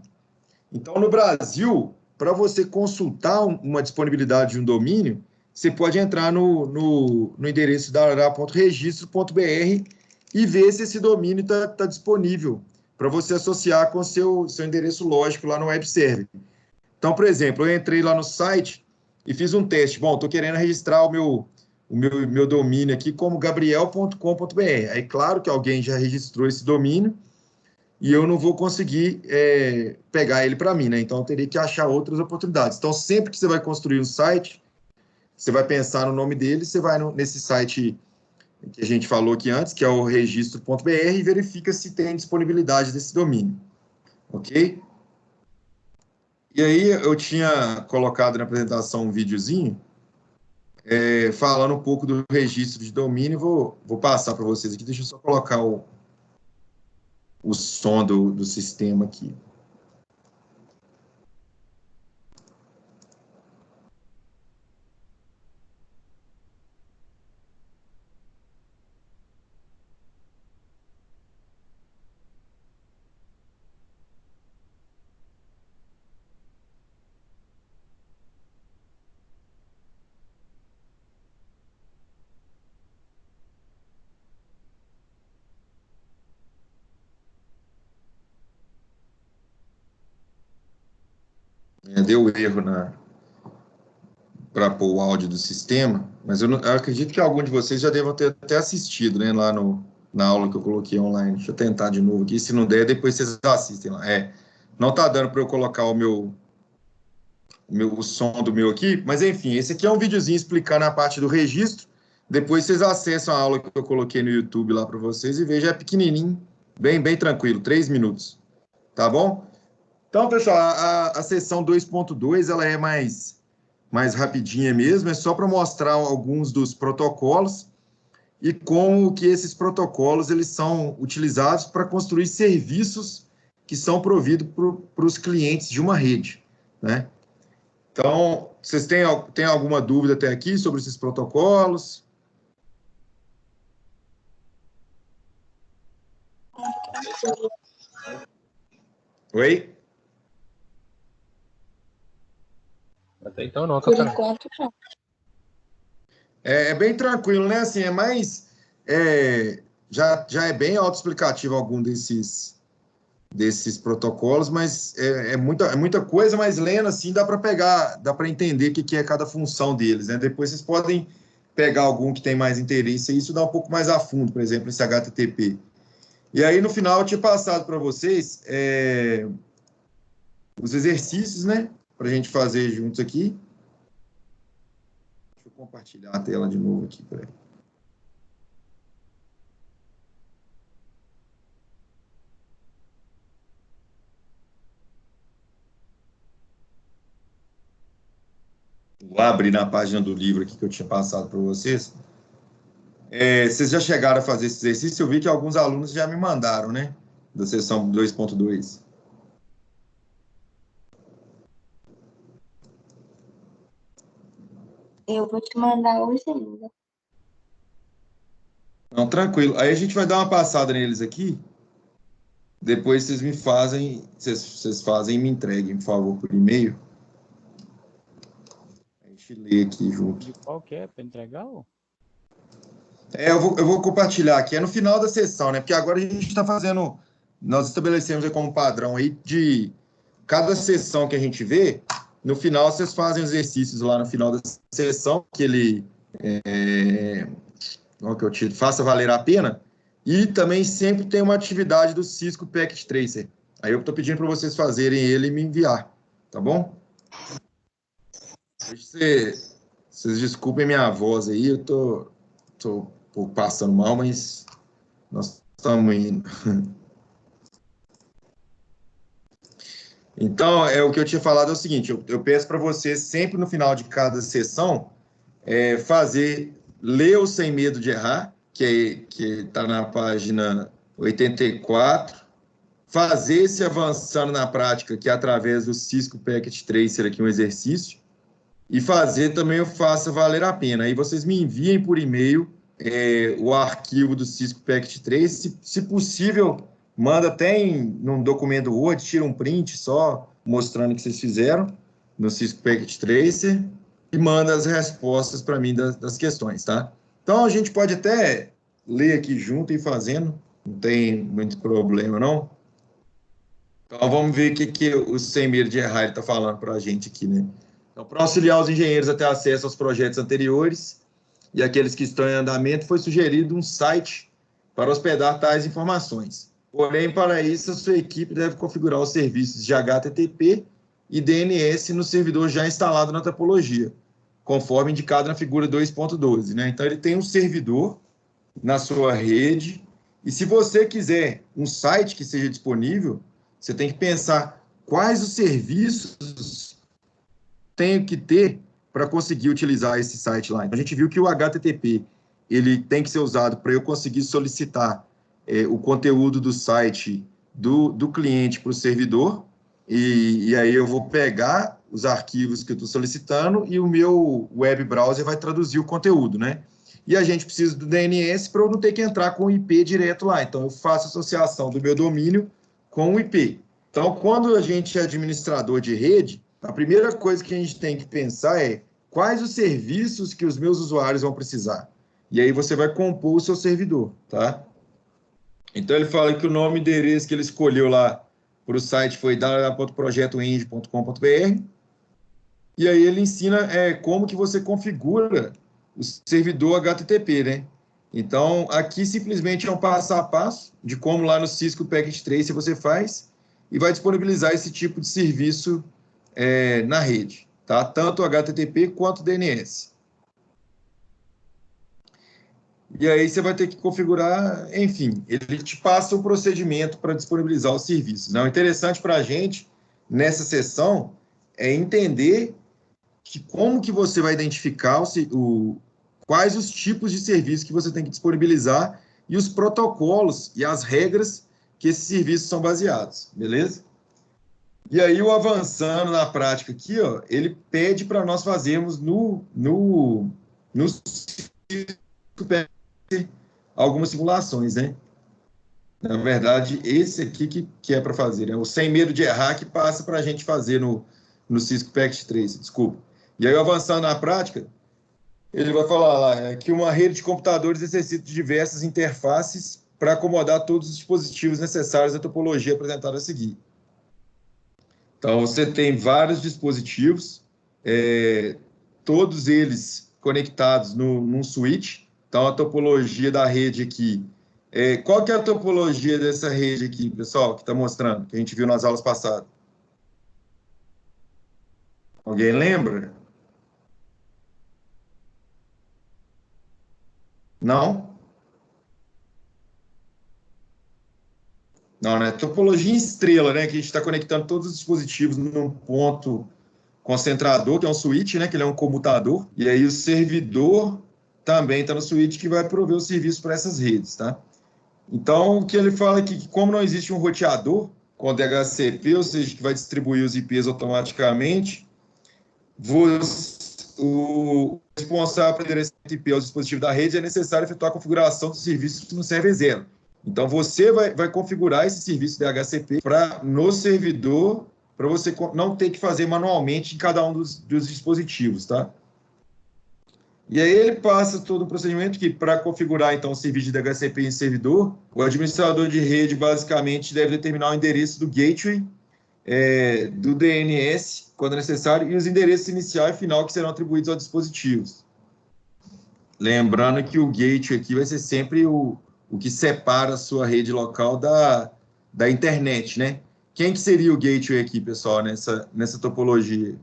Então, no Brasil, para você consultar uma disponibilidade de um domínio, você pode entrar no endereço darará.registro.br e ver se esse domínio está disponível para você associar com o seu endereço lógico lá no web server. Então, por exemplo, eu entrei lá no site e fiz um teste. Bom, estou querendo registrar o meu domínio aqui como gabriel.com.br. Aí, claro que alguém já registrou esse domínio e eu não vou conseguir pegar ele para mim, né? Então, eu teria que achar outras oportunidades. Então, sempre que você vai construir um site, você vai pensar no nome dele, você vai nesse site que a gente falou aqui antes, que é o registro.br, e verifica se tem disponibilidade desse domínio. Ok? E aí, eu tinha colocado na apresentação um videozinho falando um pouco do registro de domínio. Vou passar para vocês aqui. Deixa eu só colocar o som do sistema aqui. Deu erro para pôr o áudio do sistema, mas eu acredito que algum de vocês já devam ter até assistido, né, lá na aula que eu coloquei online. Deixa eu tentar de novo aqui. Se não der, depois vocês assistem lá. Não está dando para eu colocar o som do meu aqui, mas enfim, esse aqui é um videozinho explicando a parte do registro. Depois vocês acessam a aula que eu coloquei no YouTube lá para vocês e vejam, é pequenininho, bem tranquilo, 3 minutos. Tá bom? Então, pessoal, a seção 2.2 ela é mais rapidinha mesmo, é só para mostrar alguns dos protocolos e como que esses protocolos eles são utilizados para construir serviços que são providos para os clientes de uma rede, né? Então, vocês têm alguma dúvida até aqui sobre esses protocolos? Oi? Até então não, Por enquanto, não. É bem tranquilo, né? Assim, já é bem autoexplicativo algum desses protocolos, mas é muita coisa, mas lendo assim dá para entender o que é cada função deles, né? Depois vocês podem pegar algum que tem mais interesse e isso dá um pouco mais a fundo, por exemplo, esse HTTP. E aí, no final, eu tinha passado para vocês os exercícios, né? Para a gente fazer juntos aqui. Deixa eu compartilhar a tela de novo aqui, peraí. Vou abrir na página do livro aqui que eu tinha passado para vocês. Vocês já chegaram a fazer esse exercício? Eu vi que alguns alunos já me mandaram, né? Da seção 2.2. Eu vou te mandar hoje ainda. Não, tranquilo. Aí a gente vai dar uma passada neles aqui. Depois vocês fazem e me entreguem, por favor, por e-mail. A gente lê aqui junto. E qual que é para entregar? Eu vou compartilhar aqui. É no final da sessão, né? Porque agora a gente está fazendo... Nós estabelecemos aí como padrão aí de cada sessão que a gente vê, no final vocês fazem exercícios lá no final da sessão, Qual que é o título? Faça valer a pena. E também sempre tem uma atividade do Cisco Packet Tracer. Aí eu estou pedindo para vocês fazerem ele e me enviar, tá bom? Vocês desculpem minha voz aí, eu tô um pouco passando mal, mas nós estamos indo. Então, o que eu tinha falado é o seguinte, eu peço para vocês sempre no final de cada sessão ler o Sem Medo de Errar, que está na página 84, fazer esse avançando na prática, que é através do Cisco Packet Tracer aqui um exercício, e fazer também o Faça Valer a Pena. Aí vocês me enviem por e-mail o arquivo do Cisco Packet Tracer, se possível, manda até num documento Word, tira um print só, mostrando que vocês fizeram no Cisco Packet Tracer, e manda as respostas para mim das questões, tá? Então, a gente pode até ler aqui junto e ir fazendo, não tem muito problema, não. Então, vamos ver o que o Sem Medo de Errar está falando para a gente aqui, né? Então, para auxiliar os engenheiros a ter acesso aos projetos anteriores e aqueles que estão em andamento, foi sugerido um site para hospedar tais informações. Porém, para isso, a sua equipe deve configurar os serviços de HTTP e DNS no servidor já instalado na topologia, conforme indicado na figura 2.12, né? Então, ele tem um servidor na sua rede, e se você quiser um site que seja disponível, você tem que pensar quais os serviços tenho que ter para conseguir utilizar esse site lá. Então, a gente viu que o HTTP ele tem que ser usado para eu conseguir solicitar o conteúdo do site do cliente para o servidor, e aí eu vou pegar os arquivos que eu estou solicitando e o meu web browser vai traduzir o conteúdo, né? E a gente precisa do DNS para eu não ter que entrar com o IP direto lá. Então, eu faço associação do meu domínio com o IP. Então, quando a gente é administrador de rede, a primeira coisa que a gente tem que pensar é quais os serviços que os meus usuários vão precisar. E aí você vai compor o seu servidor, tá? Então, ele fala que o nome e endereço que ele escolheu lá para o site foi www.projetoeng.com.br. E aí ele ensina como que você configura o servidor HTTP, né? Então, aqui simplesmente é um passo a passo de como lá no Cisco Packet Tracer você faz e vai disponibilizar esse tipo de serviço na rede, tá? Tanto HTTP quanto DNS. E aí você vai ter que configurar, enfim, ele te passa o procedimento para disponibilizar os serviços, né? O interessante para a gente, nessa sessão, é entender como que você vai identificar quais os tipos de serviços que você tem que disponibilizar e os protocolos e as regras que esses serviços são baseados, beleza? E aí, o avançando na prática aqui, ó, ele pede para nós fazermos algumas simulações, né? Na verdade, esse aqui que é para fazer, né? O Sem Medo de Errar que passa para a gente fazer no Cisco Packet Tracer, desculpa. E aí, avançando na prática, ele vai falar lá que uma rede de computadores necessita de diversas interfaces para acomodar todos os dispositivos necessários à topologia apresentada a seguir. Então, você tem vários dispositivos, todos eles conectados num switch. Então, a topologia da rede aqui. Qual que é a topologia dessa rede aqui, pessoal, que está mostrando, que a gente viu nas aulas passadas? Alguém lembra? Não? Não, né? Topologia em estrela, né? Que a gente está conectando todos os dispositivos num ponto concentrador, que é um switch, né? Que ele é um comutador. E aí o servidor também está no switch que vai prover o serviço para essas redes, tá? Então, o que ele fala aqui, que como não existe um roteador com DHCP, ou seja, que vai distribuir os IPs automaticamente, o responsável por endereçar o IP aos dispositivos da rede é necessário efetuar a configuração do serviço no server 0. Então, você vai configurar esse serviço DHCP no servidor, para você não ter que fazer manualmente em cada um dos dispositivos, tá? E aí ele passa todo o procedimento que, para configurar, então, o serviço de DHCP em servidor, o administrador de rede, basicamente, deve determinar o endereço do gateway, do DNS, quando necessário, e os endereços inicial e final que serão atribuídos aos dispositivos. Lembrando que o gateway aqui vai ser sempre o que separa a sua rede local da internet, né? Quem que seria o gateway aqui, pessoal, nessa topologia?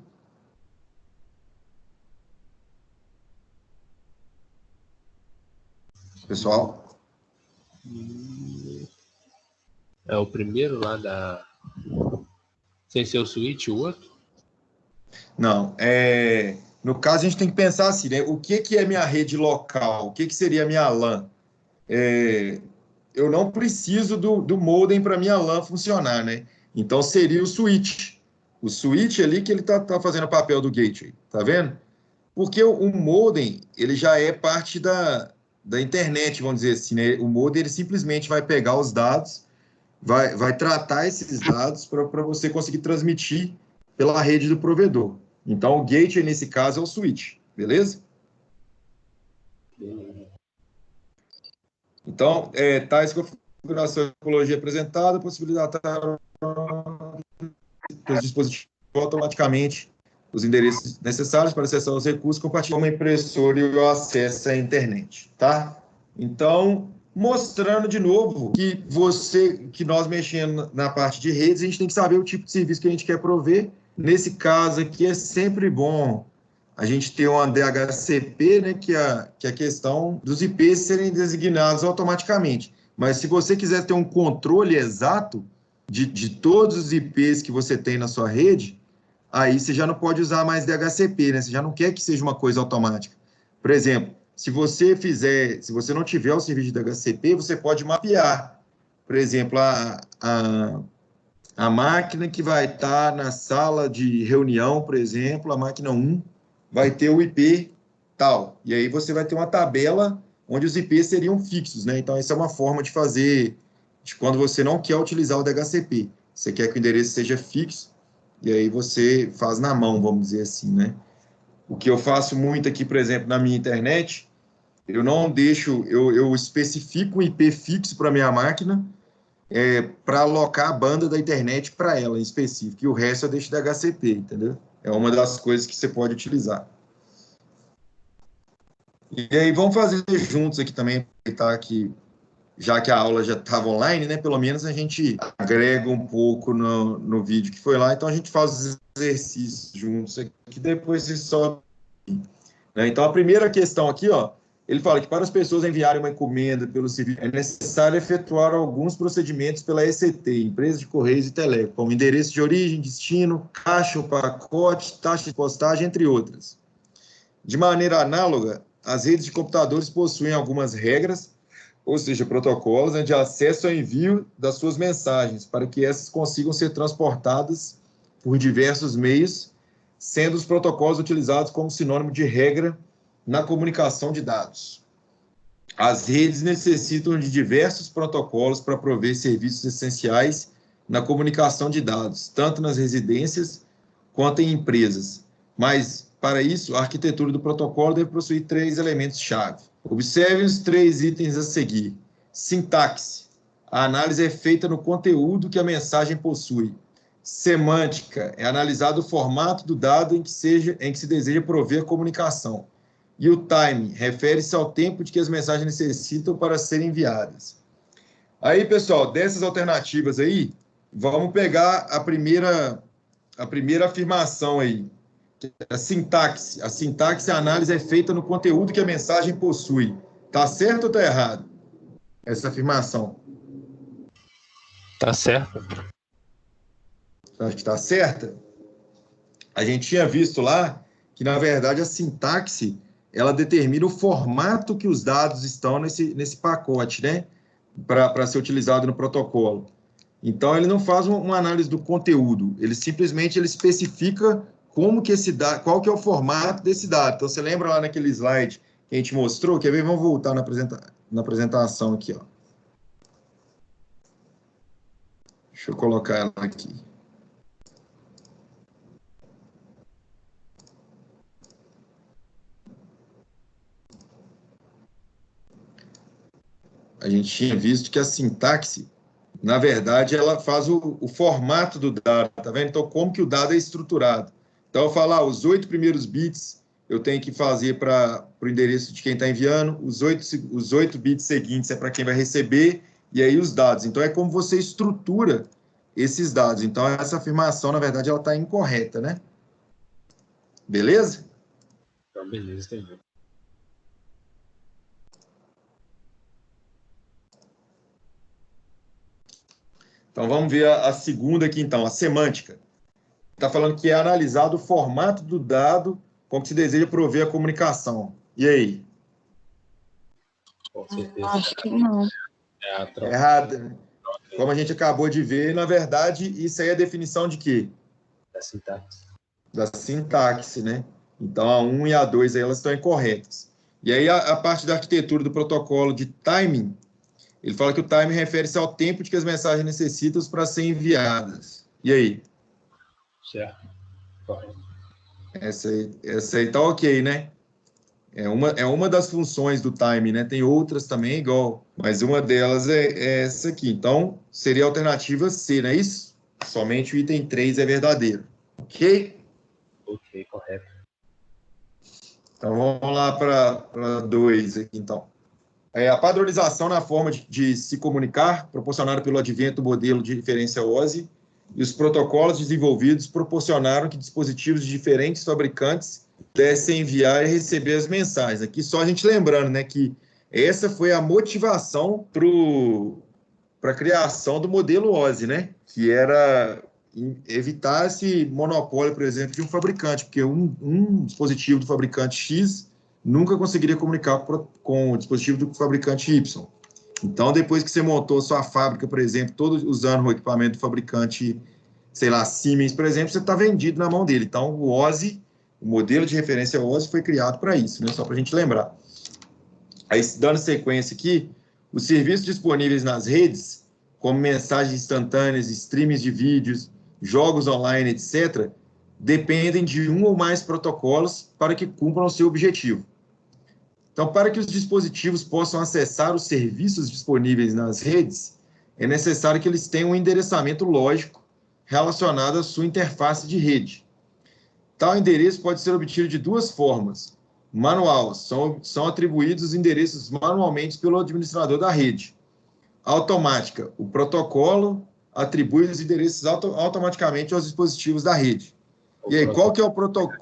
Pessoal? É o primeiro lá sem ser o switch, o outro? Não, no caso a gente tem que pensar assim, né? O que é minha rede local? O que seria a minha LAN? Eu não preciso do modem para minha LAN funcionar, né? Então seria o switch. O switch ali que ele tá fazendo o papel do gateway, tá vendo? Porque o modem, ele já é parte da internet, vamos dizer assim, né? O modem, ele simplesmente vai pegar os dados, vai tratar esses dados para você conseguir transmitir pela rede do provedor. Então, o gateway, nesse caso, é o switch, beleza? Então, tais configurações de topologia apresentada, possibilidade que os dispositivos automaticamente os endereços necessários para acessar os recursos, compartilhar uma impressora e o acesso à internet, tá? Então, mostrando de novo que nós mexendo na parte de redes, a gente tem que saber o tipo de serviço que a gente quer prover. Nesse caso aqui, é sempre bom a gente ter uma DHCP, né, que é a questão dos IPs serem designados automaticamente. Mas se você quiser ter um controle exato de todos os IPs que você tem na sua rede, aí você já não pode usar mais DHCP, né? Você já não quer que seja uma coisa automática. Por exemplo, se você não tiver o serviço de DHCP, você pode mapear. Por exemplo, a máquina que vai estar na sala de reunião, por exemplo, a máquina 1, vai ter o IP tal. E aí você vai ter uma tabela onde os IPs seriam fixos, né? Então, essa é uma forma de fazer de quando você não quer utilizar o DHCP. Você quer que o endereço seja fixo, e aí você faz na mão, vamos dizer assim, né? O que eu faço muito aqui, por exemplo, na minha internet, eu não deixo, eu especifico um IP fixo para minha máquina, para alocar a banda da internet para ela em específico, e o resto eu deixo da HCP, entendeu? É uma das coisas que você pode utilizar. E aí vamos fazer juntos aqui também, aproveitar que já que a aula já estava online, né, pelo menos a gente agrega um pouco no vídeo que foi lá, então a gente faz os exercícios juntos aqui, depois se sobe. Né? Então, a primeira questão aqui, ó, ele fala que para as pessoas enviarem uma encomenda pelo serviço, é necessário efetuar alguns procedimentos pela ECT, Empresa de Correios e Telecom, como endereço de origem, destino, caixa ou pacote, taxa de postagem, entre outras. De maneira análoga, as redes de computadores possuem algumas regras, ou seja, protocolos, né, de acesso ao envio das suas mensagens, para que essas consigam ser transportadas por diversos meios, sendo os protocolos utilizados como sinônimo de regra na comunicação de dados. As redes necessitam de diversos protocolos para prover serviços essenciais na comunicação de dados, tanto nas residências quanto em empresas. Mas, para isso, a arquitetura do protocolo deve possuir 3 elementos-chave. Observe os 3 itens a seguir. Sintaxe. A análise é feita no conteúdo que a mensagem possui. Semântica. É analisado o formato do dado em que se deseja prover a comunicação. E o time refere-se ao tempo de que as mensagens necessitam para serem enviadas. Aí, pessoal, dessas alternativas aí, vamos pegar a primeira afirmação aí. A sintaxe. A sintaxe, a análise é feita no conteúdo que a mensagem possui. Tá certo ou tá errado? Essa afirmação. Tá certo. Acho que tá certa. A gente tinha visto lá que, na verdade, a sintaxe, ela determina o formato que os dados estão nesse pacote, né? Para ser utilizado no protocolo. Então, ele não faz uma análise do conteúdo, ele simplesmente especifica como que qual que é o formato desse dado. Então, você lembra lá naquele slide que a gente mostrou? Quer ver? Vamos voltar na apresentação aqui, ó. Deixa eu colocar ela aqui. A gente tinha visto que a sintaxe, na verdade, ela faz o formato do dado, tá vendo? Então, como que o dado é estruturado. Então, eu falar os 8 primeiros bits, eu tenho que fazer para o endereço de quem está enviando, os 8 bits seguintes é para quem vai receber, e aí os dados. Então, é como você estrutura esses dados. Então, essa afirmação, na verdade, ela está incorreta, né? Beleza? Então, beleza, entendi. Então, vamos ver a segunda aqui, então, a semântica. Está falando que é analisado o formato do dado com que se deseja prover a comunicação. E aí? Com certeza. Acho que não. É a troca. Errado, né? Como a gente acabou de ver, na verdade, isso aí é a definição de quê? Da sintaxe. Da sintaxe, né? Então, a 1 e a 2 aí, elas estão incorretas. E aí, a parte da arquitetura do protocolo de timing, ele fala que o timing refere-se ao tempo de que as mensagens necessitam para serem enviadas. E aí? Certo. Correto. Essa aí tá ok, né? É uma das funções do time, né? Tem outras também igual, mas uma delas é essa aqui. Então, seria a alternativa C, não é isso? Somente o item 3 é verdadeiro. Ok? Ok, correto. Então, vamos lá para 2 aqui, então. A padronização na forma de se comunicar, proporcionada pelo advento do modelo de referência OSI, e os protocolos desenvolvidos proporcionaram que dispositivos de diferentes fabricantes pudessem enviar e receber as mensagens. Aqui só a gente lembrando, né, que essa foi a motivação para a criação do modelo OSI, né, que era evitar esse monopólio, por exemplo, de um fabricante, porque um dispositivo do fabricante X nunca conseguiria comunicar com o dispositivo do fabricante Y. Então, depois que você montou sua fábrica, por exemplo, todos usando o equipamento do fabricante, sei lá, Siemens, por exemplo, você está vendido na mão dele. Então, o OSI, o modelo de referência OSI foi criado para isso, né? Só para a gente lembrar. Aí, dando sequência aqui, os serviços disponíveis nas redes, como mensagens instantâneas, streams de vídeos, jogos online, etc., dependem de um ou mais protocolos para que cumpram o seu objetivo. Então, para que os dispositivos possam acessar os serviços disponíveis nas redes, é necessário que eles tenham um endereçamento lógico relacionado à sua interface de rede. Tal endereço pode ser obtido de duas formas. Manual, são atribuídos os endereços manualmente pelo administrador da rede. Automática, o protocolo atribui os endereços automaticamente aos dispositivos da rede. E aí, qual que é o protocolo?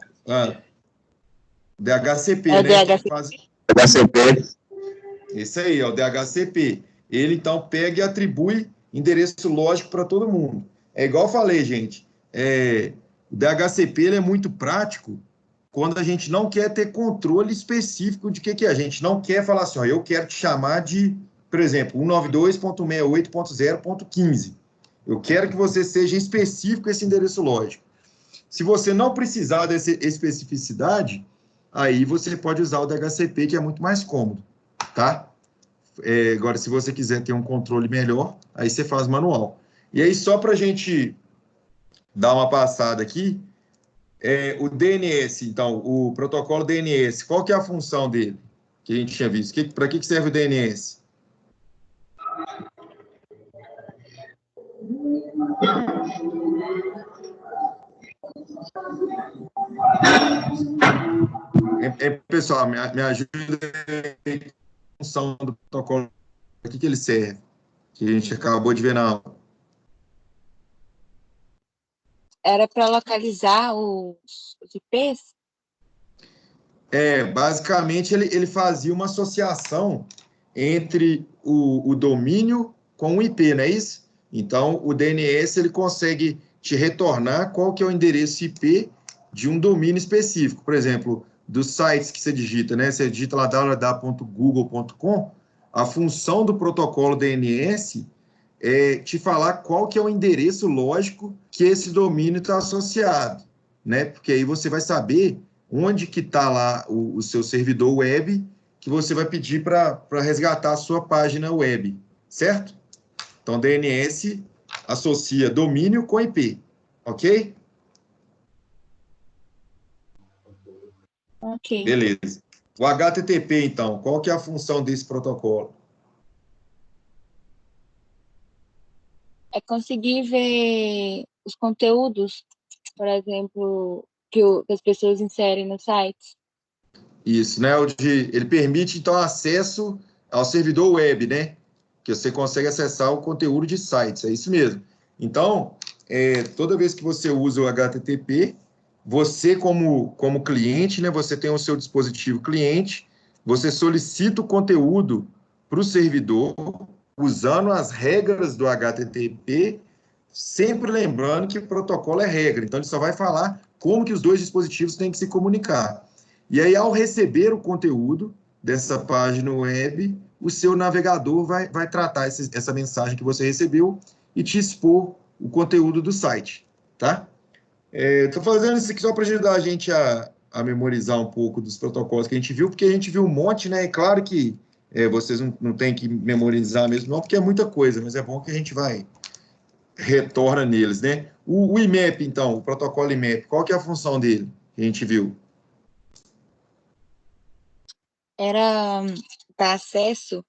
DHCP, É né? DHCP. DHCP. Esse aí, é o DHCP. Ele, então, pega e atribui endereço lógico para todo mundo. É igual eu falei, gente, o DHCP ele é muito prático quando a gente não quer ter controle específico de que é. A gente não quer falar assim, ó, eu quero te chamar de, por exemplo, 192.68.0.15. Eu quero que você seja específico esse endereço lógico. Se você não precisar dessa especificidade, aí você pode usar o DHCP, que é muito mais cômodo, tá? Agora, se você quiser ter um controle melhor, aí você faz manual. E aí, só para a gente dar uma passada aqui, o DNS, então, o protocolo DNS, qual que é a função dele? Que a gente tinha visto. Para que serve o DNS? Pessoal, me ajuda a função do protocolo. Para que ele serve? Que a gente acabou de ver na aula. Era para localizar os IPs? Basicamente, ele fazia uma associação entre o domínio com o IP, não é isso? Então, o DNS ele consegue te retornar qual que é o endereço IP de um domínio específico. Por exemplo, dos sites que você digita, né? Você digita lá www.google.com, a função do protocolo DNS é te falar qual que é o endereço lógico que esse domínio está associado, né? Porque aí você vai saber onde que está lá o seu servidor web que você vai pedir para resgatar a sua página web, certo? Então, DNS associa domínio com IP, ok? Ok. Beleza. O HTTP, então, qual que é a função desse protocolo? É conseguir ver os conteúdos, por exemplo, que as pessoas inserem no site. Isso, né? Ele permite, então, acesso ao servidor web, né? Que você consegue acessar o conteúdo de sites, é isso mesmo. Então, toda vez que você usa o HTTP, você, como cliente, né? Você tem o seu dispositivo cliente, você solicita o conteúdo para o servidor, usando as regras do HTTP, sempre lembrando que o protocolo é regra. Então, ele só vai falar como que os dois dispositivos têm que se comunicar. E aí, ao receber o conteúdo dessa página web, o seu navegador vai tratar essa mensagem que você recebeu e te expor o conteúdo do site, tá? Estou fazendo isso aqui só para ajudar a gente a memorizar um pouco dos protocolos que a gente viu, porque a gente viu um monte, né? É claro que vocês não têm que memorizar mesmo, não, porque é muita coisa, mas é bom que a gente retorna neles, né? O IMAP, então, o protocolo IMAP, qual que é a função dele que a gente viu? Era para acesso,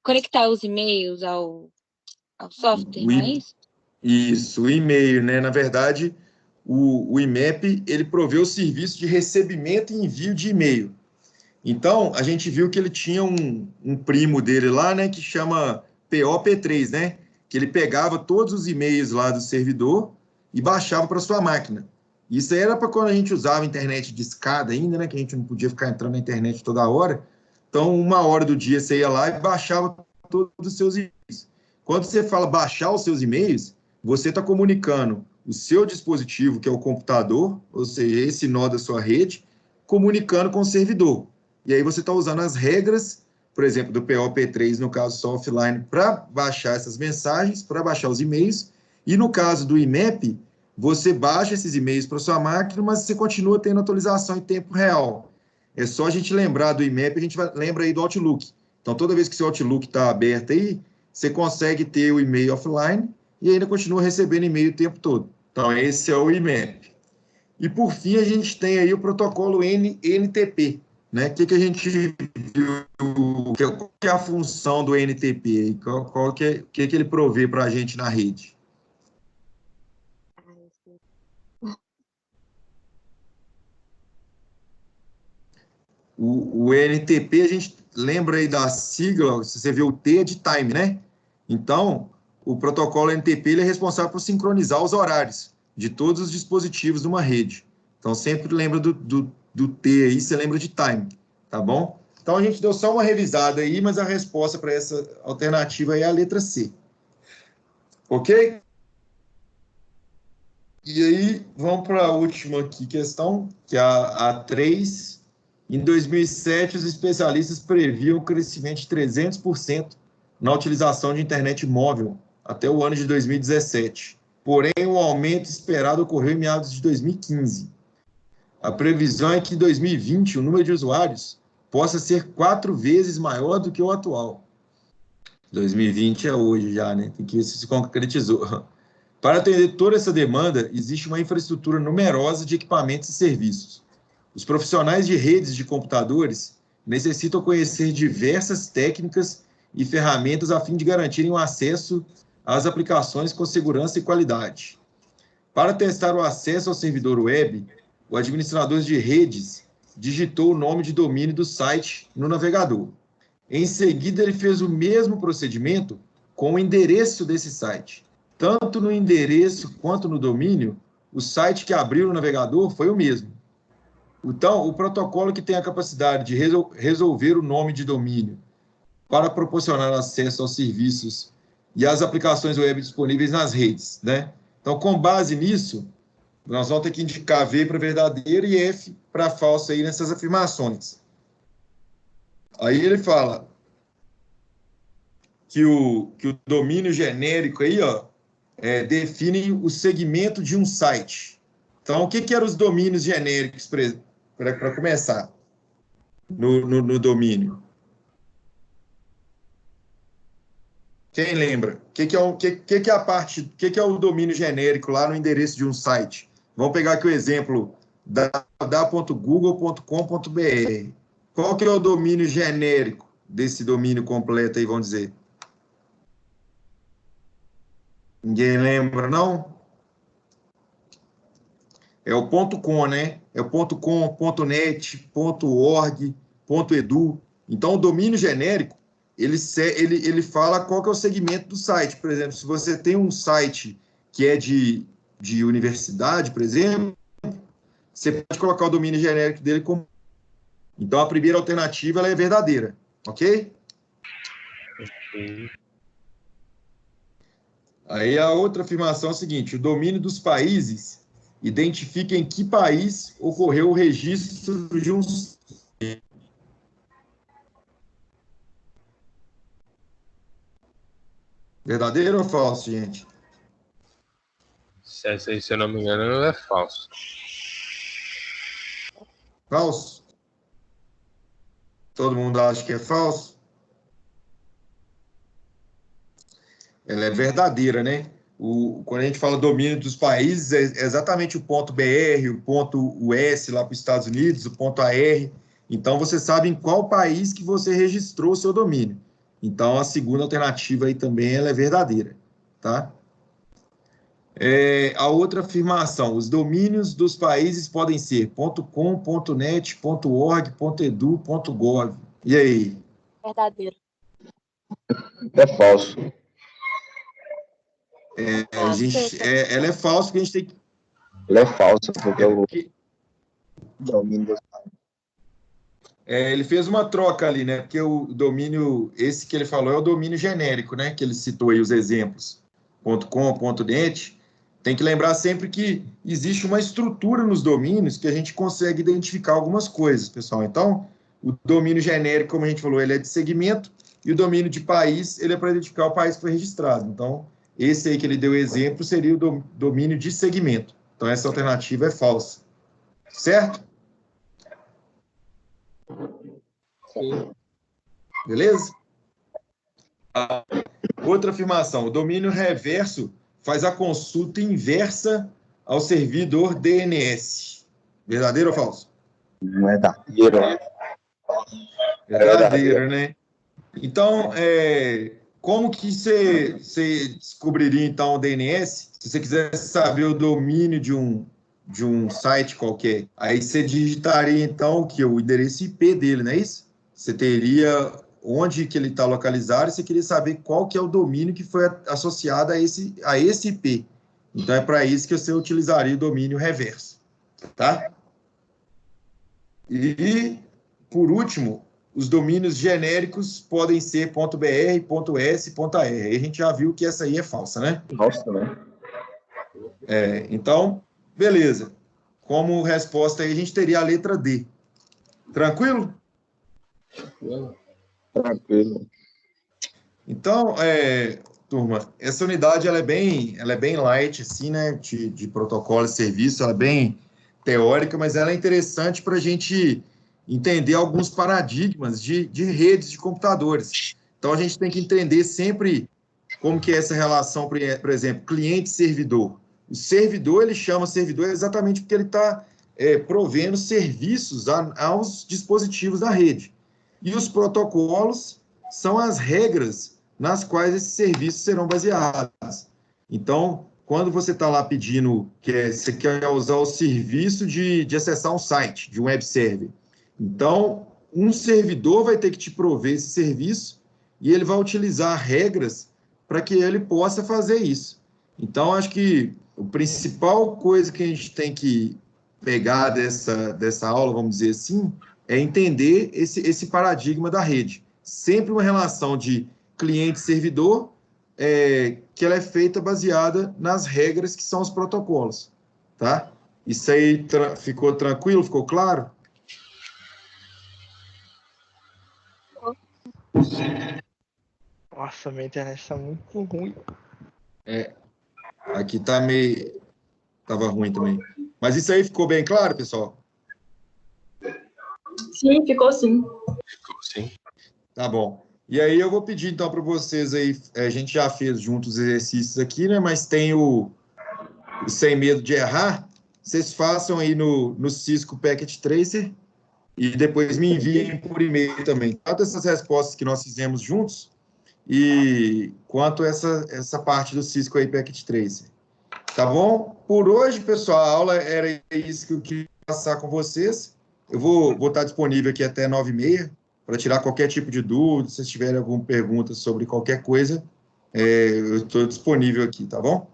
conectar os e-mails ao software, não é isso? Isso, o e-mail, né? Na verdade, o IMAP, ele provê o serviço de recebimento e envio de e-mail. Então, a gente viu que ele tinha um primo dele lá, né, que chama POP3, né? Que ele pegava todos os e-mails lá do servidor e baixava para sua máquina. Isso aí era para quando a gente usava a internet de escada ainda, né? Que a gente não podia ficar entrando na internet toda hora. Então, 1 hora do dia você ia lá e baixava todos os seus e-mails. Quando você fala baixar os seus e-mails, você está comunicando o seu dispositivo, que é o computador, ou seja, esse nó da sua rede, comunicando com o servidor. E aí você está usando as regras, por exemplo, do POP3, no caso só offline, para baixar essas mensagens, para baixar os e-mails. E no caso do IMAP, você baixa esses e-mails para sua máquina, mas você continua tendo atualização em tempo real. É só a gente lembrar do IMAP, a gente lembra aí do Outlook. Então, toda vez que seu Outlook está aberto aí, você consegue ter o e-mail offline e ainda continua recebendo e-mail o tempo todo. Então, esse é o IMAP. E, por fim, a gente tem aí o protocolo NTP, né? O que a gente viu? Qual que é a função do NTP? O que ele provê para a gente na rede? O NTP, a gente lembra aí da sigla, se você vê o T é de time, né? Então, o protocolo NTP ele é responsável por sincronizar os horários de todos os dispositivos de uma rede. Então, sempre lembra do T aí, você lembra de time, tá bom? Então, a gente deu só uma revisada aí, mas a resposta para essa alternativa aí é a letra C. Ok? E aí, vamos para a última aqui questão, que é a 3. Em 2007, os especialistas previam o crescimento de 300% na utilização de internet móvel até o ano de 2017. Porém, o aumento esperado ocorreu em meados de 2015. A previsão é que em 2020 o número de usuários possa ser 4 vezes maior do que o atual. 2020 é hoje já, né? Tem que ver se se concretizou. Para atender toda essa demanda, existe uma infraestrutura numerosa de equipamentos e serviços. Os profissionais de redes de computadores necessitam conhecer diversas técnicas e ferramentas a fim de garantirem o acesso às aplicações com segurança e qualidade. Para testar o acesso ao servidor web, o administrador de redes digitou o nome de domínio do site no navegador. Em seguida, ele fez o mesmo procedimento com o endereço desse site. Tanto no endereço quanto no domínio, o site que abriu no navegador foi o mesmo. Então, o protocolo que tem a capacidade de resolver o nome de domínio para proporcionar acesso aos serviços e às aplicações web disponíveis nas redes, né? Então, com base nisso, nós vamos ter que indicar V para verdadeiro e F para falso aí nessas afirmações. Aí ele fala que o domínio genérico aí, ó, define o segmento de um site. Então, o que eram os domínios genéricos para começar no domínio? Quem lembra? Que é a parte, que é o domínio genérico lá no endereço de um site? Vamos pegar aqui o exemplo da.google.com.br. Qual que é o domínio genérico desse domínio completo aí, vamos dizer? Ninguém lembra, não? É o .com, né? É o .com, .net, .org, .edu. Então, o domínio genérico, ele fala qual que é o segmento do site. Por exemplo, se você tem um site que é de universidade, por exemplo, você pode colocar o domínio genérico dele como... Então, a primeira alternativa ela é verdadeira, ok? Aí a outra afirmação é a seguinte: o domínio dos países identifica em que país ocorreu o registro de um... Verdadeiro ou falso, gente? Essa aí, se eu não me engano, é falso. Falso? Todo mundo acha que é falso? Ela é verdadeira, né? Quando a gente fala domínio dos países, é exatamente o ponto .br, o ponto US lá para os Estados Unidos, o ponto AR. Então, você sabe em qual país que você registrou o seu domínio. Então, a segunda alternativa aí também ela é verdadeira, tá? A outra afirmação, os domínios dos países podem ser .com, .net, .org, .edu, .gov. E aí? Verdadeiro. É falso. Ela é falsa porque a gente tem que... Ela é falsa, porque o domínio dos ele fez uma troca ali, né? Porque o domínio, esse que ele falou é o domínio genérico, né? Que ele citou aí os exemplos, .com, .net. Tem que lembrar sempre que existe uma estrutura nos domínios que a gente consegue identificar algumas coisas, pessoal. Então, o domínio genérico, como a gente falou, ele é de segmento, e o domínio de país, ele é para identificar o país que foi registrado. Então, esse aí que ele deu exemplo seria o domínio de segmento. Então, essa alternativa é falsa. Certo? Beleza? Outra afirmação, o domínio reverso faz a consulta inversa ao servidor DNS. Verdadeiro ou falso? não é verdadeiro. Verdadeiro, né? Então, como que você descobriria, então, o DNS? Se você quiser saber o domínio de um site qualquer, aí você digitaria, então, o que? O endereço IP dele, não é isso? Você teria onde que ele está localizado e você queria saber qual que é o domínio que foi associado a esse IP. Então, é para isso que você utilizaria o domínio reverso, tá? E, por último, os domínios genéricos podem ser .br, .s, .ar. Aí a gente já viu que essa aí é falsa, né? Falso, né? Então, beleza. Como resposta aí, a gente teria a letra D. Tranquilo? Tranquilo. Então, turma, essa unidade ela é bem light, assim, né? De protocolo e serviço, ela é bem teórica, mas ela é interessante para a gente entender alguns paradigmas de redes de computadores. Então, a gente tem que entender sempre como que é essa relação, por exemplo, cliente-servidor. O servidor, ele chama servidor exatamente porque ele está provendo serviços aos dispositivos da rede. E os protocolos são as regras nas quais esses serviços serão baseados. Então, quando você está lá pedindo você quer usar o serviço de acessar um site, de um web server, então, um servidor vai ter que te prover esse serviço e ele vai utilizar regras para que ele possa fazer isso. Então, acho que a principal coisa que a gente tem que pegar dessa aula, vamos dizer assim, é entender esse paradigma da rede. Sempre uma relação de cliente-servidor, que ela é feita baseada nas regras que são os protocolos. Tá? Isso aí ficou tranquilo? Ficou claro? Nossa, minha internet está muito ruim. Aqui tá meio... Tava ruim também. Mas isso aí ficou bem claro, pessoal? Sim, ficou sim. Ficou sim. Tá bom. E aí eu vou pedir, então, para vocês aí, a gente já fez juntos os exercícios aqui, né? Mas tem o Sem Medo de Errar, vocês façam aí no Cisco Packet Tracer e depois me enviem por e-mail também. Tanto essas respostas que nós fizemos juntos, e quanto essa parte do Cisco aí Packet Tracer. Tá bom? Por hoje, pessoal, a aula era isso que eu queria passar com vocês. Eu vou estar disponível aqui até 9h30 para tirar qualquer tipo de dúvida. Se vocês tiverem alguma pergunta sobre qualquer coisa, eu estou disponível aqui, tá bom?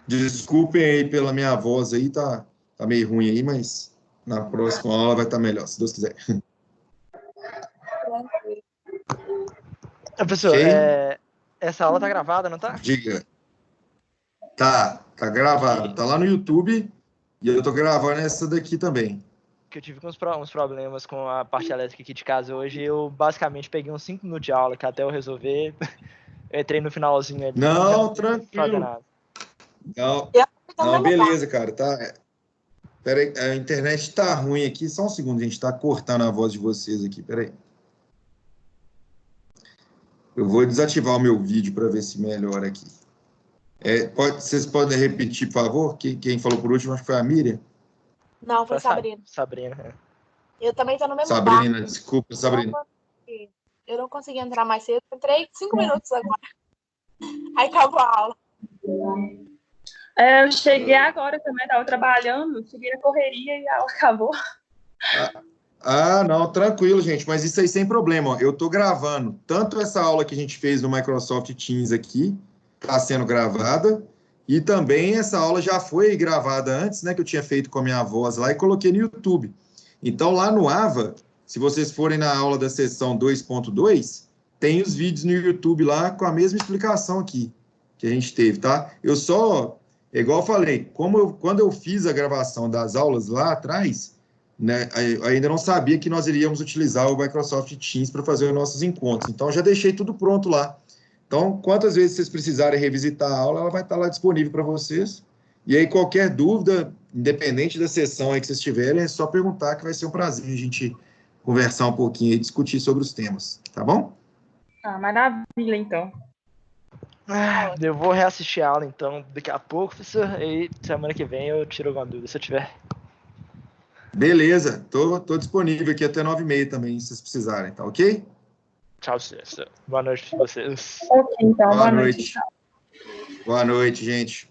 Desculpem aí pela minha voz aí, tá meio ruim aí, mas na próxima aula vai estar melhor, se Deus quiser. Professor, Ok? essa aula tá gravada, não tá? Diga. Tá gravado. Tá lá no YouTube e eu tô gravando essa daqui também. Que eu tive uns problemas com a parte elétrica aqui de casa hoje. Eu basicamente peguei uns 5 minutos de aula que até eu resolver. Eu entrei no finalzinho ali. Não, Fazer tranquilo. nada. Não, beleza, cara. Tá. Pera aí, a internet tá ruim aqui. Só um segundo, gente. Tá cortando a voz de vocês aqui. Pera aí. Eu vou desativar o meu vídeo para ver se melhora aqui. Vocês podem repetir, por favor? Quem falou por último, acho que foi a Miriam. Não, foi Sabrina. Sabrina. Eu também tô no mesmo Sabrina, barco. desculpa, Sabrina. Eu não consegui entrar mais cedo. Entrei 5 minutos agora. Aí acabou a aula. Eu cheguei agora também, estava trabalhando, cheguei na correria e a aula acabou. Não, tranquilo, gente, mas isso aí sem problema. Ó. Eu estou gravando tanto essa aula que a gente fez no Microsoft Teams aqui, está sendo gravada, e também essa aula já foi gravada antes, né, que eu tinha feito com a minha voz lá e coloquei no YouTube. Então, lá no AVA, se vocês forem na aula da sessão 2.2, tem os vídeos no YouTube lá com a mesma explicação aqui que a gente teve, tá? Igual eu falei, quando eu fiz a gravação das aulas lá atrás, né, eu ainda não sabia que nós iríamos utilizar o Microsoft Teams para fazer os nossos encontros. Então, já deixei tudo pronto lá. Então, quantas vezes vocês precisarem revisitar a aula, ela vai estar lá disponível para vocês. E aí, qualquer dúvida, independente da sessão aí que vocês tiverem, é só perguntar, que vai ser um prazer a gente conversar um pouquinho e discutir sobre os temas. Tá bom? Maravilha, então. Eu vou reassistir a aula, então, daqui a pouco, professor. E semana que vem eu tiro alguma dúvida, se eu tiver. Beleza. Tô disponível aqui até 9h30 também, se vocês precisarem, tá ok? Tchau, professor. Boa noite para vocês. Ok, então, Boa boa noite. noite. Boa noite, gente.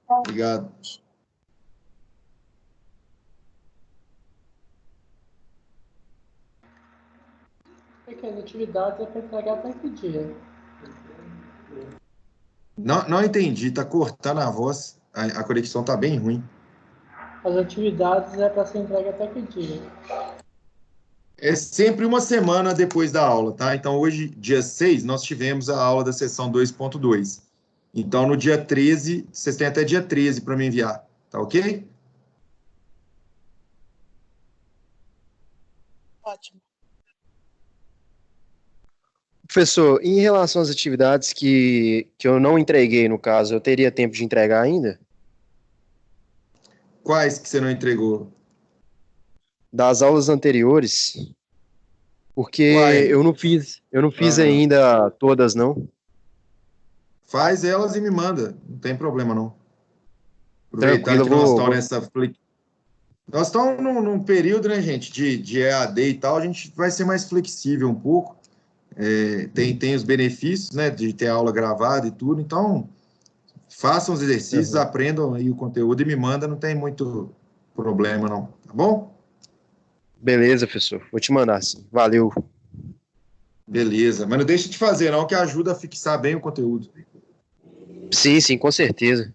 Obrigado. As atividades é para entregar até que dia? Não entendi, tá cortando a voz, a conexão tá bem ruim. As atividades é para ser entregue até que dia? É sempre uma semana depois da aula, tá? Então, hoje, dia 6, nós tivemos a aula da sessão 2.2. Então, no dia 13, vocês têm até dia 13 para me enviar, tá ok? Ótimo. Professor, em relação às atividades que eu não entreguei, no caso, eu teria tempo de entregar ainda? Quais que você não entregou? Das aulas anteriores, porque Quais? eu não fiz ainda todas, não. Faz elas e me manda, não tem problema não. Aproveitar Tranquilo, que nós estamos nessa... Nós estamos num período, né, gente, de EAD e tal, a gente vai ser mais flexível um pouco. Tem os benefícios, né, de ter aula gravada e tudo, então façam os exercícios, aprendam aí o conteúdo e me manda, não tem muito problema não, tá bom? Beleza, professor, vou te mandar, sim. Valeu. Beleza, mas não deixe de fazer não, que ajuda a fixar bem o conteúdo. Sim, com certeza.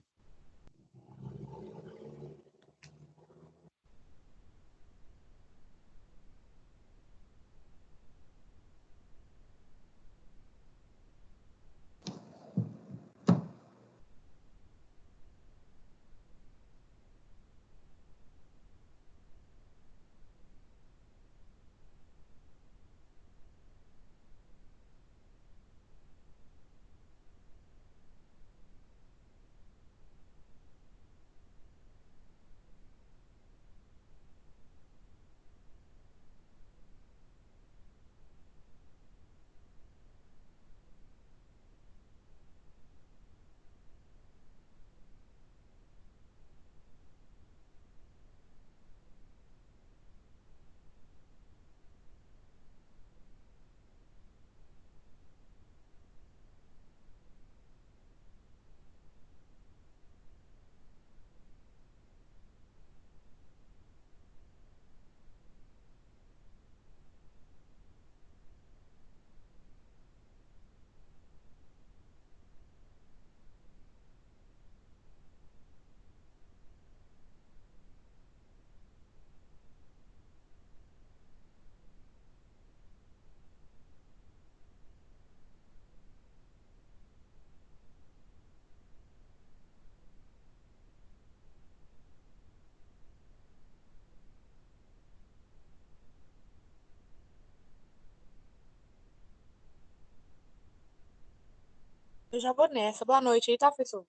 Eu já vou nessa. Boa noite aí, tá, professor?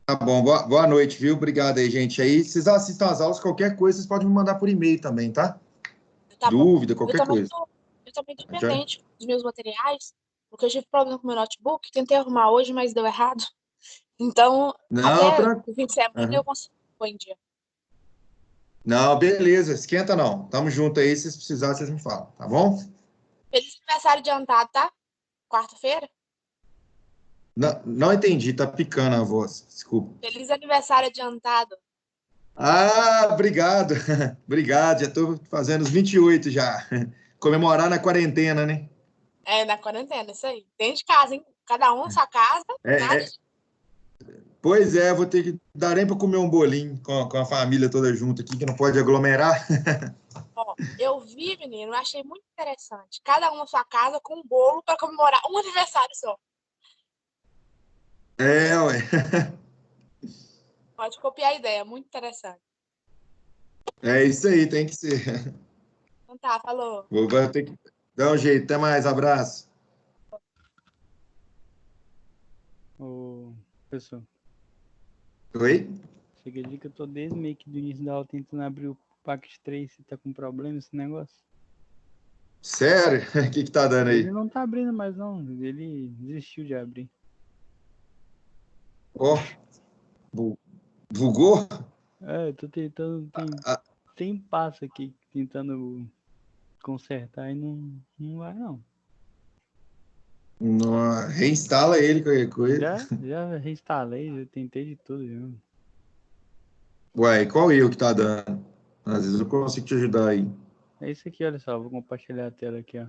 Tá bom, boa noite, viu? Obrigado aí, gente. Aí, vocês assistam às aulas, qualquer coisa, vocês podem me mandar por e-mail também, tá? Tá bom. Dúvida, Eu qualquer também coisa. tô, eu também tô Já? pendente dos meus materiais, porque eu tive problema com o meu notebook. Tentei arrumar hoje, mas deu errado. Então, Não, até tranquilo. o fim de semana eu consigo pôr em dia. Não, beleza, esquenta não. Tamo junto aí, se vocês precisarem, vocês me falam, tá bom? Feliz aniversário adiantado, tá? Quarta-feira? Não, não entendi, tá picando a voz, desculpa. Feliz aniversário adiantado. Ah, obrigado, obrigado, já tô fazendo os 28 já. Comemorar na quarentena, né? É, na quarentena, isso aí. Dentro de casa, hein? Cada um na sua casa, nada. É, pois é, vou ter que dar nem para comer um bolinho com a família toda junto aqui, que não pode aglomerar. Ó, eu vi, menino, eu achei muito interessante. Cada um na sua casa com um bolo para comemorar um aniversário só. É, ué. Pode copiar a ideia, muito interessante. É isso aí, tem que ser. Então tá, falou. Vou ter que dar um jeito. Até mais, abraço. Ô, professor, Oi? você acredita que eu tô desde meio que do início da aula tentando abrir o Pact 3 e tá com problema esse negócio? Sério? O que tá dando Ele aí? não tá abrindo mais não, ele desistiu de abrir. Ó, bugou? É, eu tô tentando, Ah, tem passo aqui, tentando consertar e não vai não. não, reinstala ele, qualquer coisa. Já reinstalei, já tentei de tudo, viu? Ué, qual erro que tá dando? Às vezes eu consigo te ajudar aí. É isso aqui, olha só, vou compartilhar a tela aqui, ó.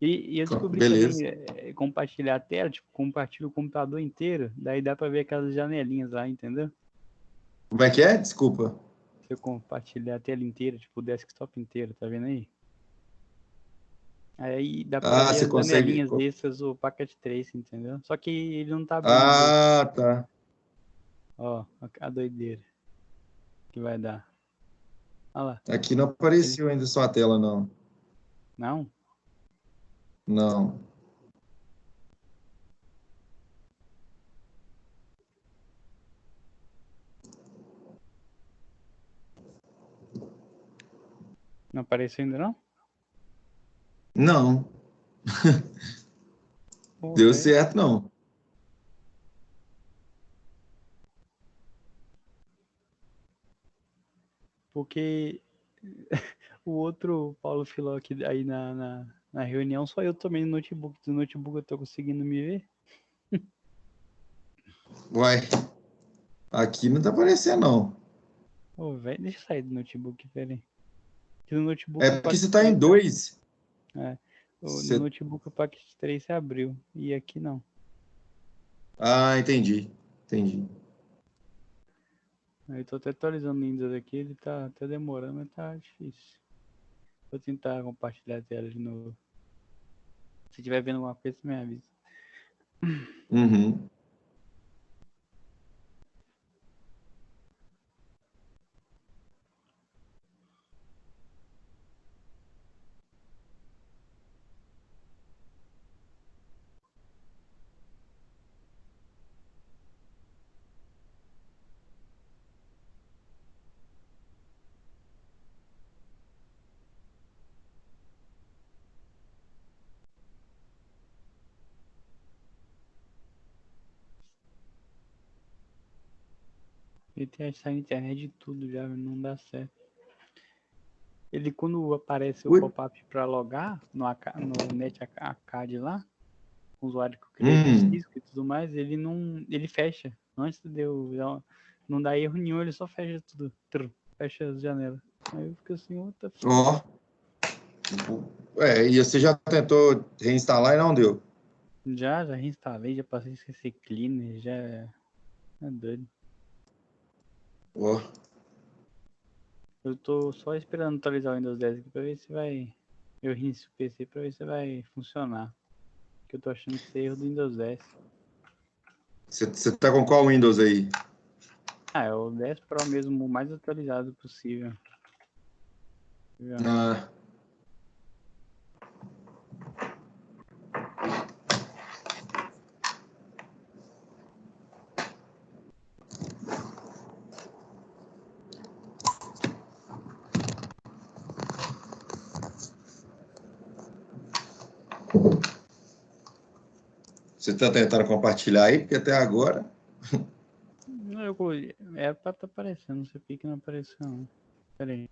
E eu descobri Beleza. também, compartilhar a tela, tipo, compartilha o computador inteiro, daí dá pra ver aquelas janelinhas lá, entendeu? Como é que é? Desculpa. Se eu compartilhar a tela inteira, tipo, o desktop inteiro, tá vendo aí? Aí dá pra Ah, ver você as consegue. janelinhas extras, o Packet Trace, entendeu? Só que ele não tá abrindo direito. Ah, tá. Ó, a doideira que vai dar. Olha lá. Aqui não apareceu ainda sua tela, não. Não? Não. Não apareceu ainda não? Não. Pô, Deu velho. certo, não. Porque o outro Paulo Filó aqui aí na reunião, só eu também no notebook. Do notebook eu tô conseguindo me ver. Uai. Aqui não tá aparecendo, não. Ô, velho, deixa eu sair do notebook, peraí. Aqui no notebook É o porque Packet você tá em 3 dois. é, no Você... notebook o Packet 3 se abriu. E aqui não. Ah, entendi. Entendi. Eu tô até atualizando o Windows aqui, ele tá até demorando, mas tá difícil. Vou tentar compartilhar a tela de novo. Se tiver vendo alguma coisa, você me avisa. Uhum. Ele tem essa internet de tudo já, não dá certo. Ele quando aparece o Ui. pop-up para logar no NetAcad lá, o usuário que eu criei do Hum. Cisco e tudo mais, ele fecha. Antes de eu não dá erro nenhum, ele só fecha tudo. Fecha as janelas. Aí eu fico assim, what the fuck? Ó. E você já tentou reinstalar e não deu? Já reinstalei, já passei a esquecer cleaner, já é doido. Ó. Eu tô só esperando atualizar o Windows 10 aqui pra ver se vai. Eu reinicio o PC pra ver se vai funcionar. Que eu tô achando que isso é erro do Windows 10. Você tá com qual Windows aí? Ah, é o 10 Pro mesmo, o mais atualizado possível. Ah. Você está tentando compartilhar aí? Porque até agora... Não, era pra estar aparecendo, não sei por que não apareceu, não. Pera aí.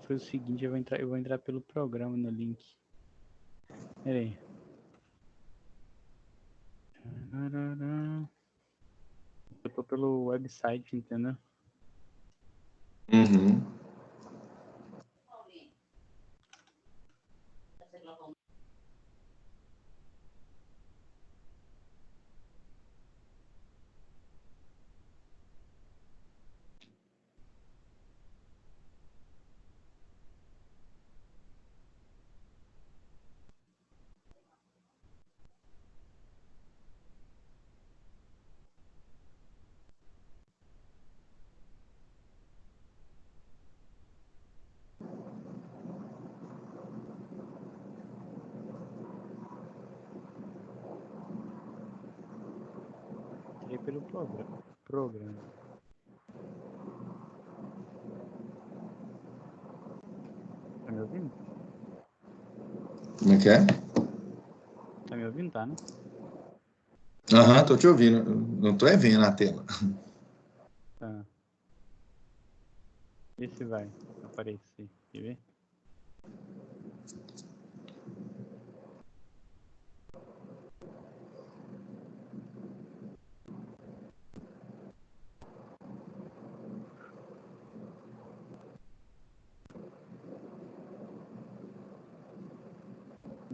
Foi o seguinte, eu vou entrar pelo programa no link. Pera aí. Eu tô pelo website, entendeu? Uhum. Entrei pelo programa. Tá me ouvindo? Como é que é? Tá me ouvindo, tá, né? Aham, tô te ouvindo. Não tô vendo na tela. Tá. Esse vai aparecer, quer ver?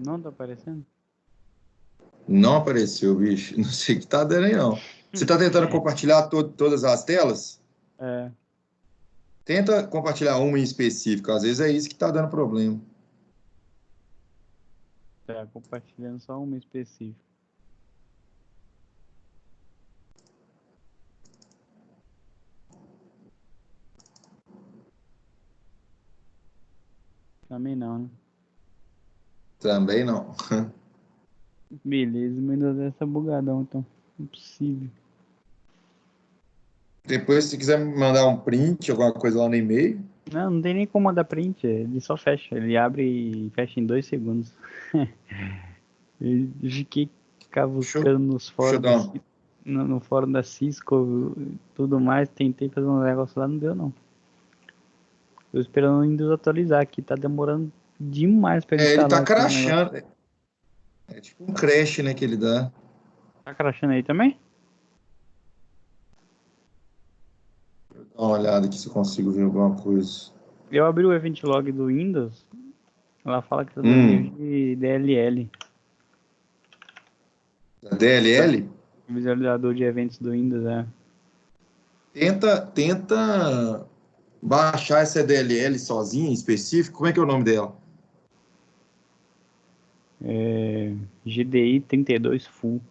Não tá aparecendo? Não apareceu, bicho. Não sei o que tá dando aí, não. Você tá tentando compartilhar todas as telas? É, Tenta compartilhar uma em específico. Às vezes é isso que tá dando problema. tá compartilhando só uma específica. Também não, né? Também não. Beleza, mas ainda dá essa bugadão, então. Impossível. Depois, se quiser me mandar um print, alguma coisa lá no e-mail. Não tem nem como mandar print, ele só fecha. Ele abre e fecha em 2 segundos. Eu fiquei cavucando nos Deixa eu fóruns dar uma... no fórum da Cisco e tudo mais. Tentei fazer um negócio lá, não deu não. Tô esperando o Windows atualizar aqui, tá demorando demais pra ele ele instalar tá aqui o negócio. crashando. É tipo um crash, né, que ele dá. Tá crashando aí também? Dá uma olhada aqui se eu consigo ver alguma coisa. Eu abri o event log do Windows, ela fala que tá dando erro de DLL. DLL? Visualizador de eventos do Windows, é. Tenta baixar essa DLL sozinha, em específico. Como é que é o nome dela? GDI 32 Full.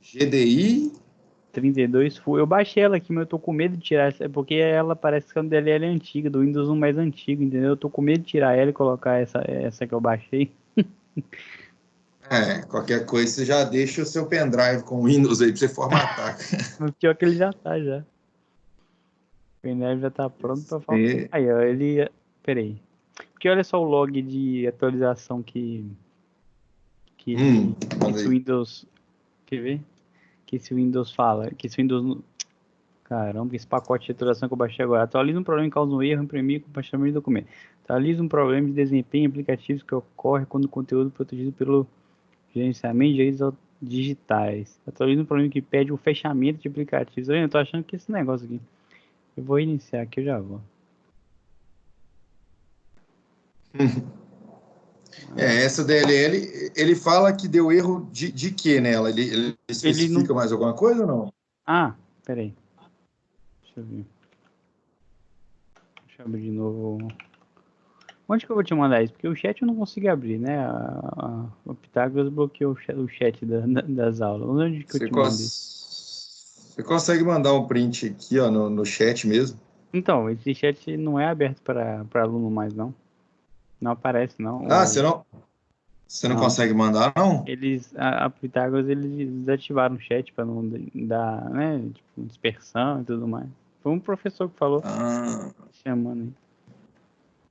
GDI? 32 Full. Eu baixei ela aqui, mas eu tô com medo de tirar essa, porque ela parece que é uma DLL antiga, do Windows 1 mais antigo, entendeu? Eu tô com medo de tirar ela e colocar essa que eu baixei. Qualquer coisa você já deixa o seu pendrive com o Windows aí pra você formatar. O pior que ele já tá, já. O pendrive já tá pronto pra falar. E... Aí, ó, ele... Peraí. Porque olha só o log de atualização que esse Windows... Quer ver? Que esse Windows fala. Que esse Windows... Caramba, esse pacote de atualização que eu baixei agora. Atualiza um problema que causa um erro, imprimir compartilhamento de documento. Atualiza um problema de desempenho em aplicativos que ocorre quando o conteúdo é protegido pelo gerenciamento de direitos digitais. Atualiza um problema que pede o fechamento de aplicativos. Eu tô achando que esse negócio aqui... Eu vou iniciar aqui, eu já vou. essa DLL, ele fala que deu erro de quê nela? Ele especifica mais alguma coisa ou não? Ah, peraí. Deixa eu ver. Deixa eu abrir de novo. Onde que eu vou te mandar isso? Porque o chat eu não consigo abrir, né? O Pitágoras bloqueou o chat das aulas. Onde que eu te mandei? Você consegue mandar um print aqui, ó, no chat mesmo? Então, esse chat não é aberto para aluno mais, não. Não aparece, não. Você não consegue mandar, não? A Pitágoras, eles desativaram o chat para não dar, né? Tipo, dispersão e tudo mais. Foi um professor que falou. Chamando aí.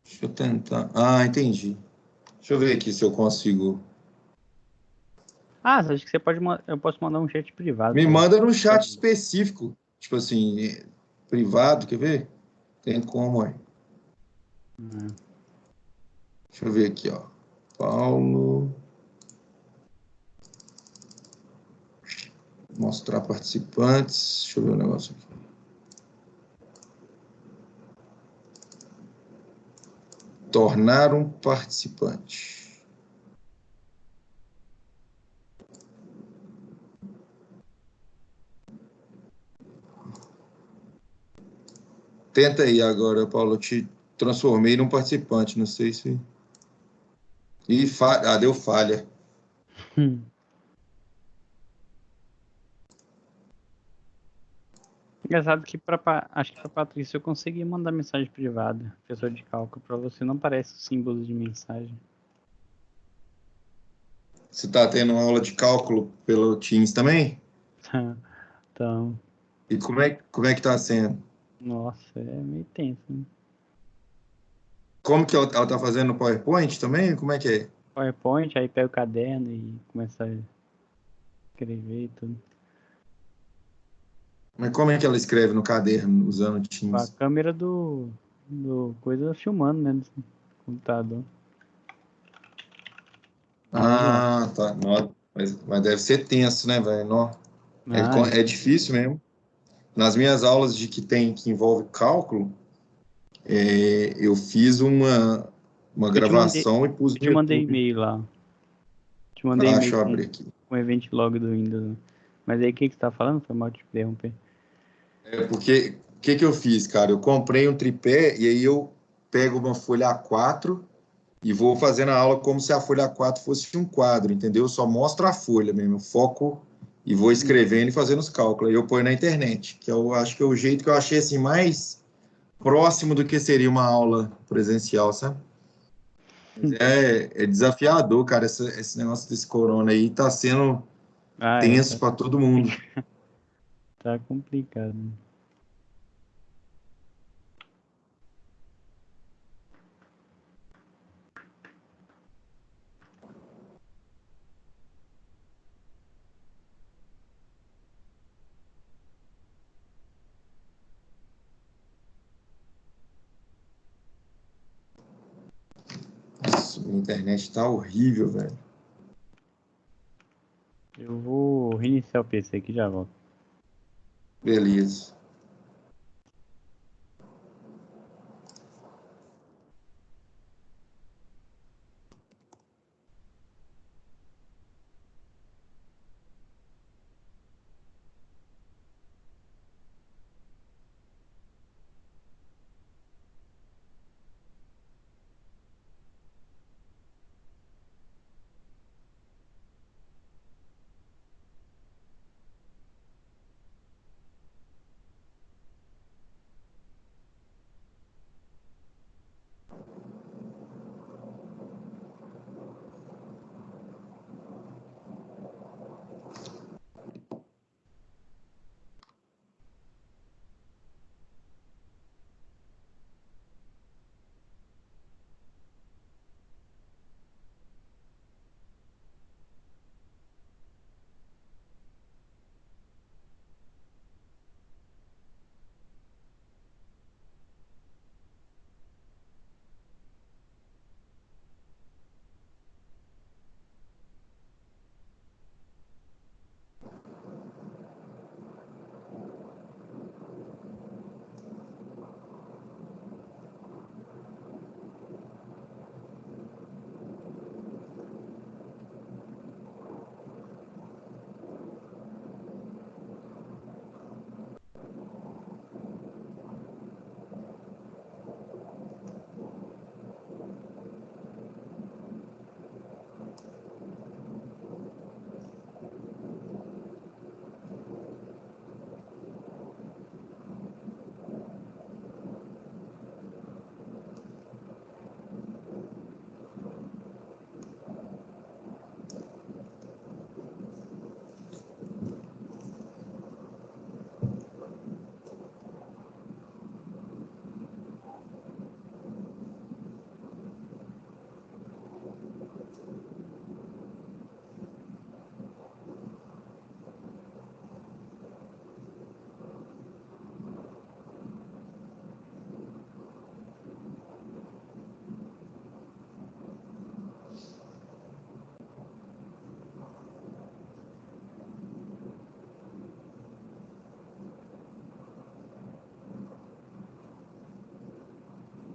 Deixa eu tentar. Ah, entendi. Deixa eu ver aqui se eu consigo. Ah, acho que você pode eu posso mandar um chat privado. Me pra manda no você. chat específico. Tipo assim, privado, quer ver? Tem como, é. Deixa eu ver aqui, ó. Paulo. Mostrar participantes. Deixa eu ver o negócio aqui. Tornar um participante. Tenta aí agora, Paulo. Eu te transformei num participante. Não sei se. Ih, ah, deu falha. Engraçado que acho que para Patrícia eu consegui mandar mensagem privada, professor de cálculo, para você não aparece o símbolo de mensagem. Você está tendo uma aula de cálculo pelo Teams também? Então, E como é que está sendo? nossa, é meio tenso, né? Como que ela está fazendo no PowerPoint também? Como é que é? PowerPoint, aí pega o caderno e começa a escrever e tudo. Mas como é que ela escreve no caderno usando o Com a Teams? câmera do coisa filmando, né, do computador. Ah, tá. Mas deve ser tenso, né, velho? É difícil mesmo. Nas minhas aulas que envolve cálculo, eu fiz uma gravação e pus Eu no te mandei YouTube. e-mail lá. Te mandei Ah, e-mail deixa eu abrir aqui. com o event log do Windows. Né? Mas aí o que você tá falando? Foi mal te interromper. Porque o que eu fiz, cara? Eu comprei um tripé e aí eu pego uma folha A4 e vou fazendo a aula como se a folha A4 fosse um quadro, entendeu? Eu só mostro a folha mesmo, eu foco e vou escrevendo e fazendo os cálculos. Aí eu ponho na internet, que eu acho que é o jeito que eu achei assim mais próximo do que seria uma aula presencial, sabe? É desafiador, cara, esse negócio desse corona aí tá sendo tenso para todo mundo. Tá complicado. Nossa, a internet tá horrível, velho. Eu vou reiniciar o PC aqui e já volto. Beleza.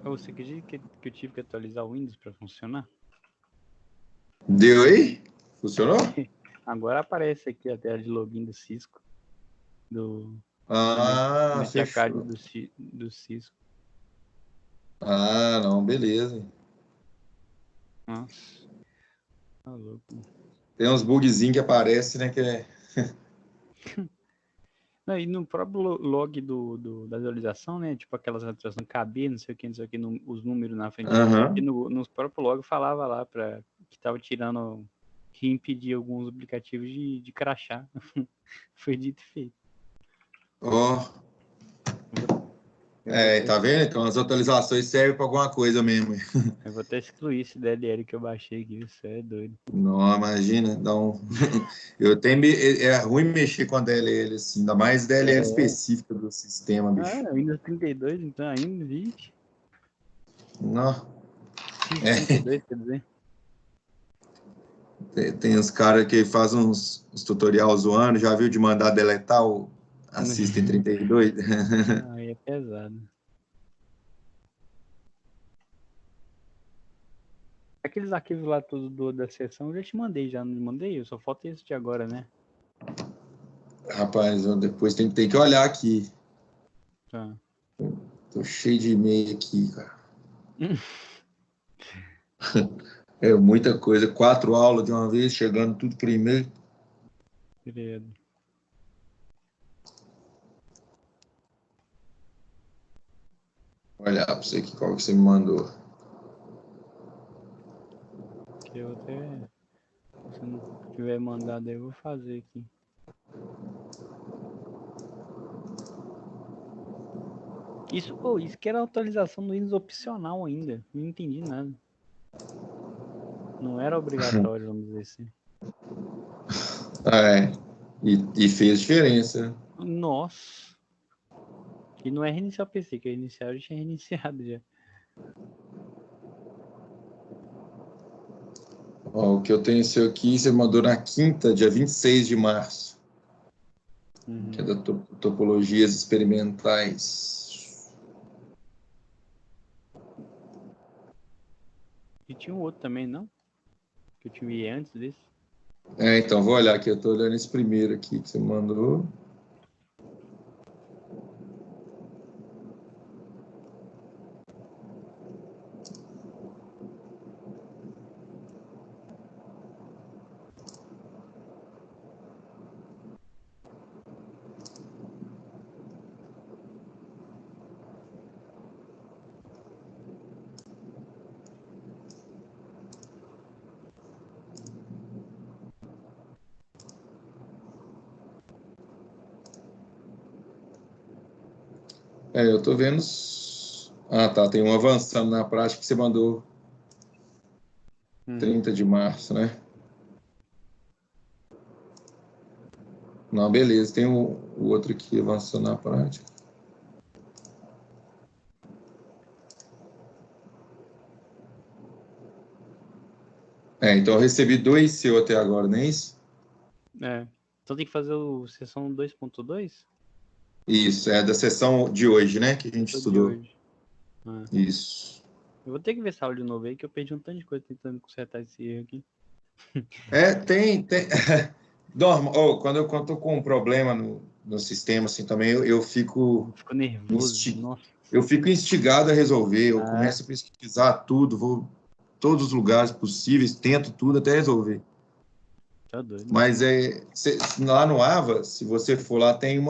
Você acredita que eu tive que atualizar o Windows para funcionar? Deu aí? Funcionou? Agora aparece aqui a tela de login do Cisco. Ah, Netcard fechou. do Cisco. Ah, não, beleza. Nossa. Tá louco. Tem uns bugzinhos que aparecem, né? Que é... Não, e no próprio log da atualização, né? Tipo aquelas atualizações KB, não sei o que, os números na frente. Aham. E nos próprios log falava lá que tava tirando, que impedia alguns aplicativos de crachar. Foi dito e feito. Ó, tá vendo? Então as atualizações servem para alguma coisa mesmo. Eu vou até excluir esse DLL que eu baixei aqui, isso é doido. Não, imagina, dá um... É ruim mexer com a DLL, assim, ainda mais DLL específica do sistema, bicho. Windows 32, então, ainda, vixe. Não. X 32, quer dizer. Tem uns caras que fazem uns tutorial zoando, já viu de mandar deletar o Assistem 32? Aí é pesado. Aqueles arquivos lá todos da sessão eu já te mandei, já não mandei? Só falta esse de agora, né? Rapaz, eu depois tem que olhar aqui. Tá. Tô cheio de e-mail aqui, cara. É muita coisa. 4 aulas de uma vez, chegando tudo por e-mail. Credo. Olha pra você aqui qual que você me mandou. Que eu até... Se não tiver mandado aí, eu vou fazer aqui. Isso que era a atualização do Windows opcional ainda. Não entendi nada. Não era obrigatório, vamos dizer assim. E fez diferença. Nossa. E não é reiniciar o PC, que eu iniciar, eu já tinha reiniciado já. Ó, o que eu tenho seu aqui, você mandou na quinta, dia 26 de março. Que é da topologias experimentais. E tinha um outro também, não? Que eu te enviei antes desse. Então, vou olhar aqui. Eu tô olhando esse primeiro aqui que você mandou. Eu tô vendo... Ah, tá. Tem um avançando na prática que você mandou 30 de março, né? Não, beleza. Tem o outro aqui avançando na prática. Então eu recebi 2 seu até agora, não é isso? Então tem que fazer o sessão 2.2? Isso, é da sessão de hoje, né? Que a gente estudou. De hoje. Isso. Eu vou ter que ver essa aula de novo aí, que eu perdi um tanto de coisa tentando consertar esse erro aqui. Tem. Normal. Quando eu tô com um problema no sistema, assim, também, eu fico... Fico nervoso, nossa. Eu fico instigado a resolver. Eu começo a pesquisar tudo, vou todos os lugares possíveis, tento tudo até resolver. Tá doido. Mas lá no Ava, se você for lá, tem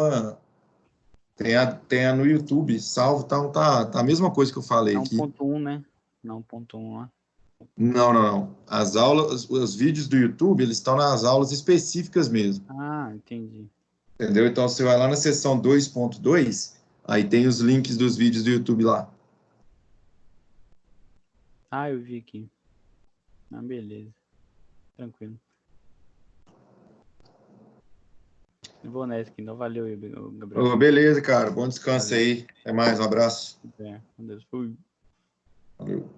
no YouTube, salvo, tá a mesma coisa que eu falei aqui. 1.1, né? Não, 1.1 lá. Não. As aulas, os vídeos do YouTube, eles estão nas aulas específicas mesmo. Entendi. Entendeu? Então, você vai lá na seção 2.2, aí tem os links dos vídeos do YouTube lá. Eu vi aqui. Beleza. Tranquilo. Eu vou nessa aqui, então. Valeu, Gabriel. Beleza, cara. Bom descanso aí. Até mais, um abraço. Com Deus. Fui. Valeu.